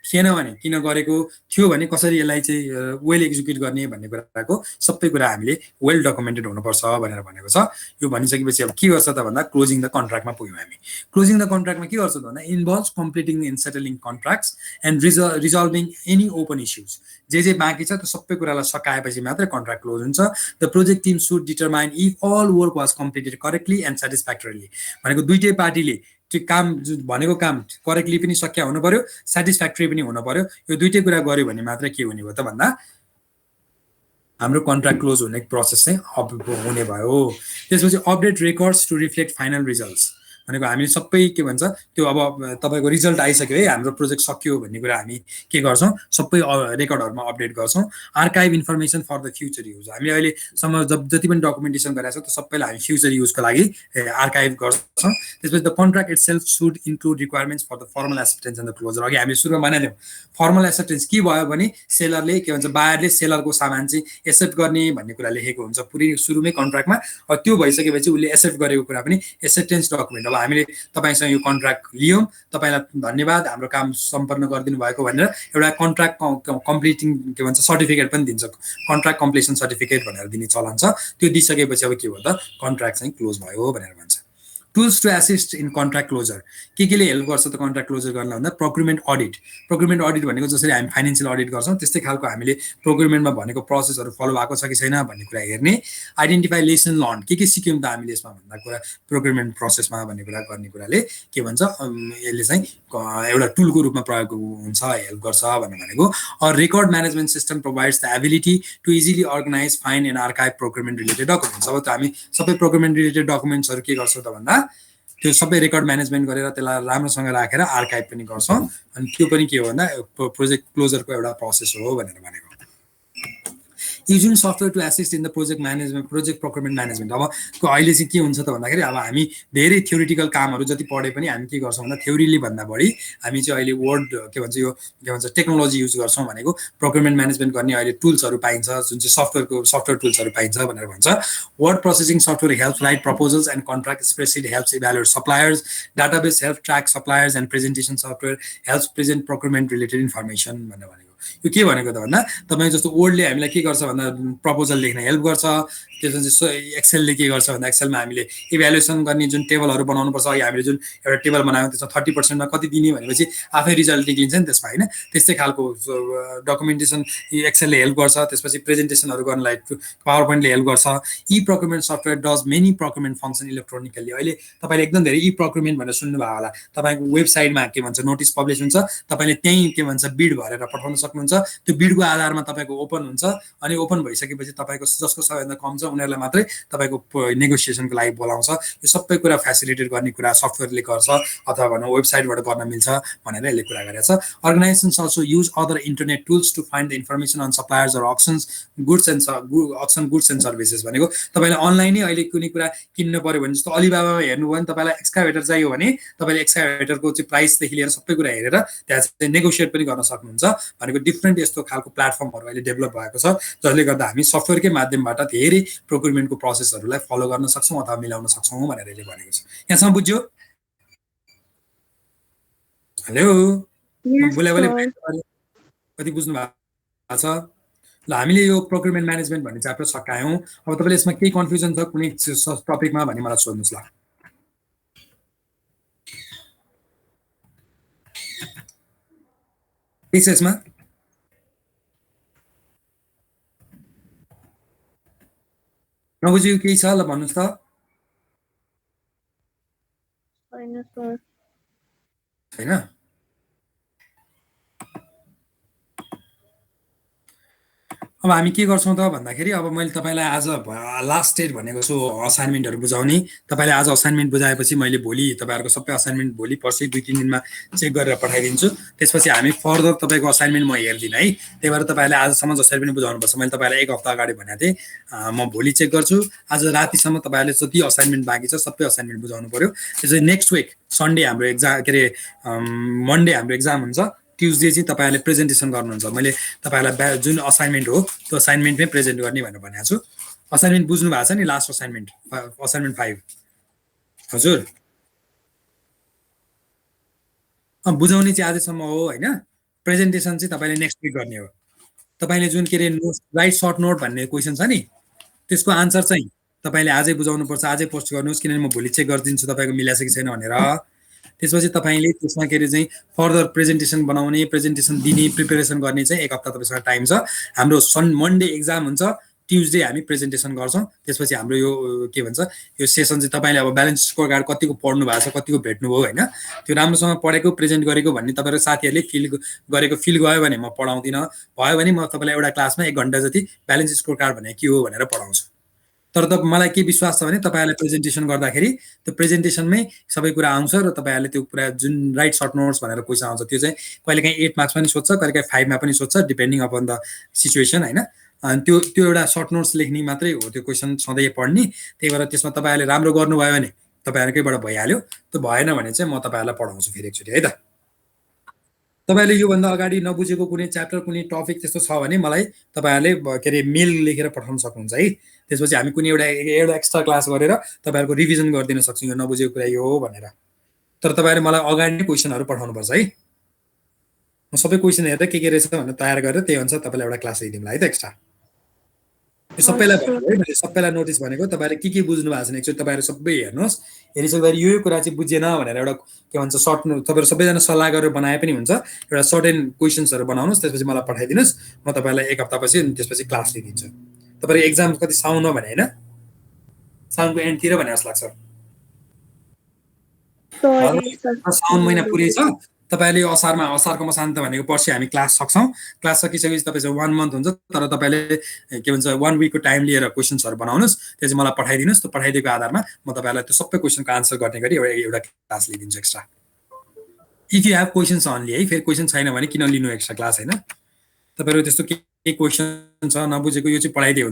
थिएन भने किन गरेको, थियो भने कसरी यसलाई चाहिँ वेल एक्जिक्युट गर्ने भन्ने कुराको सबै कुरा हामीले वेल डकुमेन्टेड हुनुपर्छ भनेर भनेको छ। यो भनिसकेपछि अब के गर्छ त भन्दा क्लोजिङ द कन्ट्र्याक्टमा पुग्यौँ हामी। क्लोजिङ द कन्ट्र्याक्टमा के गर्छ त भन्दा involves completing and settling contracts and resolving any open issues. जे बाँकी छ त्यो सबै कुरालाई सकाएपछि मात्रै कन्ट्र्याक्ट क्लोज हुन्छ। The project team should determine if all work was completed correctly and satisfactorily. भनेको दुईटै पार्टीले त्यो काम भनेको काम करेक्टली पनि सकिया हुनु पर्यो, सेटिस्फ्याक्टोरी पनि हुनु पर्यो। यो दुईटै कुरा गर्यो भने मात्रै के हुने भयो त भन्दा हाम्रो कन्ट्र्याक्ट क्लोज हुने प्रोसेस चाहिँ हुने भयो। त्यसपछि update records to reflect final results. भनेको हामीले सबै के भन्छ त्यो अब तपाईँको रिजल्ट आइसक्यो है, हाम्रो प्रोजेक्ट सक्यो भन्ने कुरा हामी के गर्छौँ सबै रेकर्डहरूमा अपडेट गर्छौँ। Archive information for the future use. हामीले अहिलेसम्म जति पनि डकुमेन्टेसन गरेको छौँ त्यो सबैलाई हामी फ्युचर युजको लागि आर्काइभ गर्छौँ। त्यसपछि the contract itself should include requirements for the formal acceptance and the closure. अघि हामीले सुरुमा बनाइदियौँ फर्मल एक्सेप्टेन्स के भयो भने सेलरले के भन्छ बायरले सेलरको सामान चाहिँ एक्सेप्ट गर्ने भन्ने कुरा लेखेको हुन्छ पुरै सुरुमै कन्ट्र्याक्टमा। त्यो भइसकेपछि उसले एक्सेप्ट गरेको कुरा पनि एक्सेप्टेन्स डकुमेन्ट। अब हामीले तपाईँसँग यो कन्ट्र्याक्ट लियौँ, तपाईँलाई धन्यवाद हाम्रो काम सम्पन्न गरिदिनु भएको भनेर एउटा कन्ट्र्याक्ट कम्प्लिटिङ के भन्छ सर्टिफिकेट पनि दिन्छ, कन्ट्र्याक्ट कम्प्लिसन सर्टिफिकेट भनेर दिने चलन छ। त्यो दिइसकेपछि अब के भयो त कन्ट्र्याक्ट चाहिँ क्लोज भयो भनेर भन्छ। Tools to assist in contract closure. केले हेल्प गर्छ त कन्ट्र्याक्ट क्लोजर गर्न भन्दा प्रोक्युरमेन्ट अडिट। प्रोक्युरमेन्ट अडिट भनेको जसरी हामी फाइनेन्सियल अडिट गर्छौँ त्यस्तै खालको हामीले प्रोक्युरमेन्टमा भनेको प्रोसेसहरू फलो भएको छ कि छैन भन्ने कुरा हेर्ने। आइडेन्टिफाई लेसन लर्न, के सिक्यौँ त हामीले यसमा भन्दा कुरा प्रोक्युरमेन्ट प्रोसेसमा भन्ने कुरा गर्ने कुराले के भन्छ यसले चाहिँ एउटा टुलको रूपमा प्रयोग हुन्छ, हेल्प गर्छ भनेको। Record management system provides the ability to easily organize find and archive procurement related documents. अब त हामी सबै प्रोक्युरमेन्ट रिलेटेड डकुमेन्ट्सहरू के गर्छौँ त भन्दा त्यो सबै रेकर्ड म्यानेजमेन्ट गरेर त्यसलाई राम्रोसँग राखेर आर्काइभ पनि गर्छौँ। अनि त्यो पनि के हो भन्दा प्रोजेक्ट क्लोजरको एउटा प्रोसेस हो भनेर भनेको। Using software to assist in the project management project procurement management. अब अहिले चाहिँ के हुन्छ त भन्दाखेरि अब हामी धेरै थ्योरिटिकल कामहरू जति पढे पनि हामी के गर्छौँ भन्दा थ्योरीले भन्दा बढी हामी चाहिँ अहिले वर्ड के भन्छ यो के भन्छ टेक्नोलोजी युज गर्छौँ। भनेको प्रोक्युरमेन्ट म्यानेजमेन्ट गर्ने अहिले टुल्सहरू पाइन्छ जुन चाहिँ सफ्टवेयर टुल्सहरू पाइन्छ भनेर भन्छ। Word processing software helps right proposals and contract. Spreadsheet helps evaluate suppliers. Database help track suppliers and presentation software helps present procurement related information भनेर भनेको। यो के भनेको त भन्दा तपाईँ जस्तो वर्डले हामीलाई के गर्छ भन्दा प्रपोजल लेख्न हेल्प गर्छ। त्यसपछि एक्सेलले के गर्छ भन्दा एक्सेलमा हामीले इभ्यालुएसन गर्ने जुन टेबलहरू बनाउनुपर्छ, अघि हामीले जुन एउटा टेबल बनायौँ त्यसमा 30%मा कति दिने भनेपछि आफै रिजल्ट निक्लिन्छ नि त्यसमा होइन। त्यस्तै खालको डकुमेन्टेसन एक्सेलले हेल्प गर्छ। त्यसपछि प्रेजेन्टेसनहरू गर्नलाई पावर पोइन्टले हेल्प गर्छ। E procurement software does many procurement function electronically. अहिले तपाईँले एकदम धेरै ई प्रोक्युरमेन्ट भनेर सुन्नुभयो होला। तपाईँको वेबसाइटमा के भन्छ नोटिस पब्लिस हुन्छ, तपाईँले त्यहीँ के भन्छ बिड भरेर पठाउन सक्नुहुन्छ। त्यो बिडको आधारमा तपाईँको ओपन हुन्छ अनि ओपन भइसकेपछि तपाईँको जसको सबैभन्दा कम छ उनीहरूलाई मात्रै तपाईँको नेगोसिएसनको लागि बोलाउँछ। यो सबै कुरा फेसिलिटेट गर्ने कुरा सफ्टवेयरले गर्छ अथवा भनौँ वेबसाइटबाट गर्न मिल्छ भनेर यसले कुरा गरेको छ। Organizations also use other internet tools to find the information on suppliers or auctions goods and services. भनेको तपाईँले अनलाइनै अहिले कुनै कुरा किन्नु पऱ्यो भने जस्तो अलिबाबामा हेर्नुभयो भने तपाईँलाई एक्सकाभेटर चाहियो भने तपाईँले एक्सकाभेटरको चाहिँ प्राइसदेखि लिएर सबै कुरा हेरेर त्यहाँ चाहिँ नेगोसिएट पनि गर्न सक्नुहुन्छ। भनेको डिफ्रेन्ट यस्तो खालको प्लेटफर्महरू अहिले डेभलप भएको छ जसले गर्दा हामी सफ्टवेयरकै माध्यमबाट धेरै प्रोक्युरमेन्टको प्रोसेसहरूलाई फलो गर्न सक्छौँ अथवा मिलाउन सक्छौँ भनेर यसले भनेको छ। यहाँसम्म बुझ्यो? हेलो कति बुझ्नु भएको छ? ल हामीले यो प्रोक्युरमेन्ट म्यानेजमेन्ट भन्ने च्याप्टर सकायौँ। अब तपाईँले यसमा केही कन्फ्युजन छ कुनै टपिकमा भने मलाई सोध्नुहोस् ल। के छ यसमा? नबुझेको केही छ ल भन्नुहोस् त। छैन? अब हामी के गर्छौँ त भन्दाखेरि अब मैले तपाईँलाई आज लास्ट स्टेज भनेको छु असाइनमेन्टहरू बुझाउने। तपाईँले आज असाइनमेन्ट बुझाएपछि मैले भोलि तपाईँहरूको सबै असाइनमेन्ट भोलि पर्सि 2-3 दिनमा चेक गरेर पठाइदिन्छु। त्यसपछि हामी फर्दर तपाईँको असाइनमेन्ट म हेर्दिनँ है। त्यही भएर तपाईँले आजसम्म जसरी पनि बुझाउनुपर्छ। मैले तपाईँलाई 1 हप्ता अगाडि भनेको थिएँ, म भोलि चेक गर्छु। आज रातिसम्म तपाईँहरूले जति असाइनमेन्ट बाँकी छ सबै असाइनमेन्ट बुझाउनु पर्यो। त्यसपछि नेक्स्ट विक सन्डे हाम्रो एक्जाम के अरे मन्डे हाम्रो एक्जाम हुन्छ। ट्युजडे चाहिँ तपाईँहरूले प्रेजेन्टेसन गर्नुहुन्छ। मैले तपाईँहरूलाई जुन असाइनमेन्ट हो त्यो असाइनमेन्टमै प्रेजेन्ट गर्ने भनेर भनेको छु। असाइनमेन्ट बुझ्नु भएको छ नि, लास्ट असाइनमेन्ट असाइनमेन्ट 5 हजुर बुझाउने चाहिँ आजसम्म हो होइन। प्रेजेन्टेसन चाहिँ तपाईँले नेक्स्ट विक गर्ने हो। तपाईँले जुन के अरे नोट राइट सर्ट नोट भन्ने क्वेसन छ नि, त्यसको आन्सर चाहिँ तपाईँले आजै बुझाउनुपर्छ, आजै पोस्ट गर्नुहोस्, किनभने म भोलि चेक गरिदिन्छु तपाईँको मिलाएको छैन भनेर। त्यसपछि तपाईँले त्यसमा के अरे चाहिँ फर्दर प्रेजेन्टेसन बनाउने, प्रेजेन्टेसन दिने, प्रिपेरेसन गर्ने चाहिँ 1 हप्ता तपाईँसँग टाइम छ। हाम्रो मन्डे एक्जाम हुन्छ, ट्युजडे हामी प्रेजेन्टेसन गर्छौँ। त्यसपछि हाम्रो यो के भन्छ यो सेसन चाहिँ तपाईँले अब ब्यालेन्स स्कोर कार्ड कतिको पढ्नु भएको छ, कतिको भेट्नुभयो होइन, त्यो राम्रोसँग पढेको प्रेजेन्ट गरेको भन्ने तपाईँहरू साथीहरूले फिल गरेको फिल गयो भने म पढाउँदिनँ। भयो भने म तपाईँलाई एउटा क्लासमा 1 घन्टा जति ब्यालेन्स स्कोर कार्ड भने के हो भनेर पढाउँछु। तर मलाई के विश्वास छ भने तपाईँहरूले प्रेजेन्टेसन गर्दाखेरि त्यो प्रेजेन्टेसनमै सबै कुरा आउँछ र तपाईँहरूले त्यो कुरा जुन राइट सर्ट नोट्स भनेर क्वेसन आउँछ त्यो चाहिँ कहिलेकाहीँ 8 मार्क्स पनि सोध्छ, कहिलेकाहीँ 5 मा पनि सोध्छ, डिपेन्डिङ अपन द सिचुएसन होइन। अनि त्यो एउटा सर्ट नोट्स लेख्ने मात्रै हो त्यो क्वेसन सधैँ पढ्ने। त्यही भएर त्यसमा तपाईँहरूले राम्रो गर्नुभयो भने तपाईँहरूकैबाट भइहाल्यो, त्यो भएन भने चाहिँ म तपाईँहरूलाई पढाउँछु फेरि एकचोटि है त। तपाईँले योभन्दा अगाडि नबुझेको कुनै च्याप्टर कुनै टपिक त्यस्तो छ भने मलाई तपाईँहरूले के अरे मेल लेखेर पठाउन सक्नुहुन्छ है। त्यसपछि हामी कुनै एउटा एक्स्ट्रा क्लास गरेर तपाईँहरूको रिभिजन गरिदिन सक्छौँ यो नबुझेको कुरा यो हो भनेर। तर तपाईँहरूले मलाई अगाडि नै क्वेसनहरू पठाउनुपर्छ है। म सबै क्वेसन हेरेर के रहेछ भनेर तयार गरेर त्यही अनुसार तपाईँलाई एउटा क्लास लिइदिउँला है त एक्स्ट्रा। यो सबैलाई भनेको है, मैले सबैलाई नोटिस भनेको तपाईँहरू के बुझ्नु भएको छैन एकचोटि तपाईँहरू सबै हेर्नुहोस्। हेरिसक्दाखेरि यो कुरा चाहिँ बुझेन भनेर एउटा के भन्छ सर्ट तपाईँहरू सबैजना सल्लाह गरेर बनाए पनि हुन्छ। एउटा सर्टेन क्वेसन्सहरू बनाउनुहोस्, त्यसपछि मलाई पठाइदिनुहोस्। म तपाईँलाई 1 हप्तापछि त्यसपछि क्लास लिइदिन्छु। तपाईँको एक्जाम कति साउन भने होइन, साउनको एन्डतिर भने जस्तो लाग्छ। साउन महिना पुरै छ। तपाईँले असारको मसान्त भनेको पर्सि हामी क्लास सक्छौँ। क्लास सकिसकेपछि तपाईँ 1 मन्थ हुन्छ, तर तपाईँले के भन्छ 1 विकको टाइम लिएर क्वेसन्सहरू बनाउनुहोस्, त्यो चाहिँ मलाई पठाइदिनुहोस्। त्यो पठाइदिएको आधारमा म तपाईँलाई त्यो सबै क्वेसनको आन्सर गर्ने गरी एउटा क्लास लिइदिन्छु extra. If you have questions only है, फेरि क्वेसन छैन भने किन लिनु एक्स्ट्रा क्लास होइन। तपाईँहरू त्यस्तो केही क्वेसन छ नबुझेको यो चाहिँ पढाइदियो